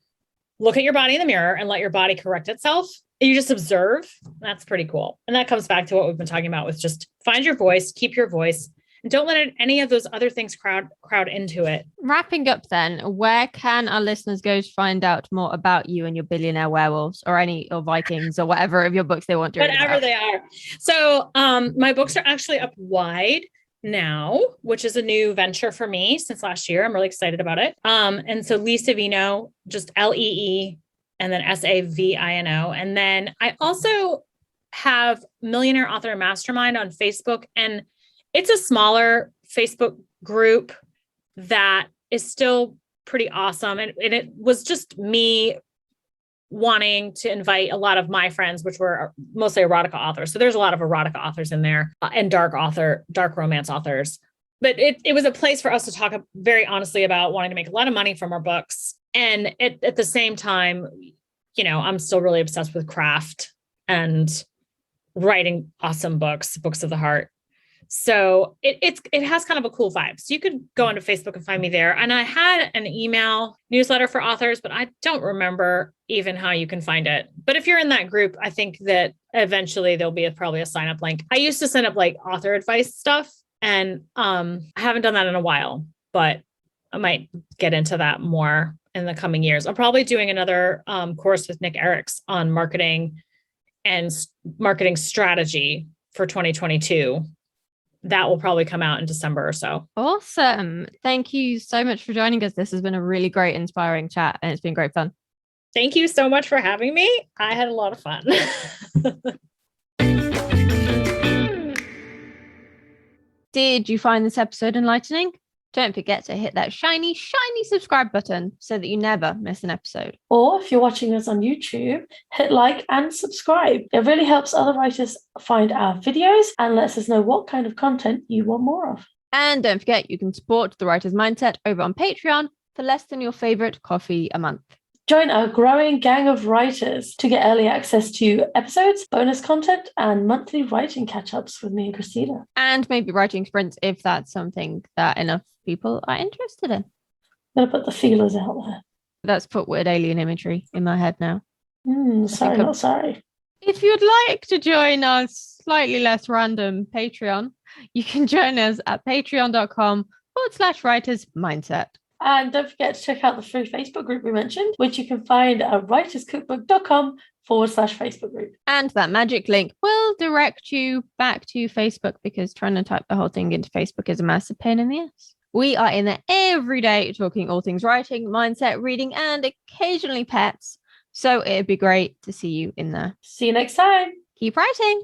Speaker 1: look at your body in the mirror and let your body correct itself. And you just observe. That's pretty cool. And that comes back to what we've been talking about with just find your voice, keep your voice, and don't let any of those other things crowd into it.
Speaker 2: Wrapping up then, where can our listeners go to find out more about you and your billionaire werewolves or Vikings or whatever of your books they want to read
Speaker 1: Whatever
Speaker 2: about?
Speaker 1: they are. So my books are actually up wide now, which is a new venture for me since last year. I'm really excited about it. And so Lee Savino, just Lee and then Savino. And then I also have Millionaire Author Mastermind on Facebook, and it's a smaller Facebook group that is still pretty awesome. And it was just me wanting to invite a lot of my friends, which were mostly erotica authors. So there's a lot of erotica authors in there and dark romance authors. But it was a place for us to talk very honestly about wanting to make a lot of money from our books. And at the same time, I'm still really obsessed with craft and writing awesome books of the heart. So it has kind of a cool vibe. So you could go onto Facebook and find me there. And I had an email newsletter for authors, but I don't remember even how you can find it. But if you're in that group, I think that eventually there'll be probably a sign up link. I used to send up like author advice stuff, and I haven't done that in a while, but I might get into that more in the coming years. I'm probably doing another course with Nick Eriks on marketing and marketing strategy for 2022. That will probably come out in December or so.
Speaker 2: Awesome. Thank you so much for joining us. This has been a really great, inspiring chat, and it's been great fun.
Speaker 1: Thank you so much for having me. I had a lot of fun.
Speaker 2: Did you find this episode enlightening? Don't forget to hit that shiny subscribe button so that you never miss an episode.
Speaker 3: Or if you're watching us on YouTube, hit like and subscribe. It really helps other writers find our videos and lets us know what kind of content you want more of.
Speaker 2: And don't forget, you can support The Writer's Mindset over on Patreon for less than your favorite coffee a month.
Speaker 3: Join our growing gang of writers to get early access to episodes, bonus content, and monthly writing catch-ups with me and Kristina.
Speaker 2: And maybe writing sprints if that's something that enough people are interested in.
Speaker 3: I'm going to put the feelers out there.
Speaker 2: That's put weird alien imagery in my head now.
Speaker 3: Sorry, not sorry.
Speaker 2: If you'd like to join our slightly less random Patreon, you can join us at patreon.com/writers mindset.
Speaker 3: And don't forget to check out the free Facebook group we mentioned, which you can find at writerscookbook.com/Facebook group.
Speaker 2: And that magic link will direct you back to Facebook, because trying to type the whole thing into Facebook is a massive pain in the ass. We are in there every day talking all things writing, mindset, reading, and occasionally pets. So it'd be great to see you in there.
Speaker 3: See you next time.
Speaker 2: Keep writing.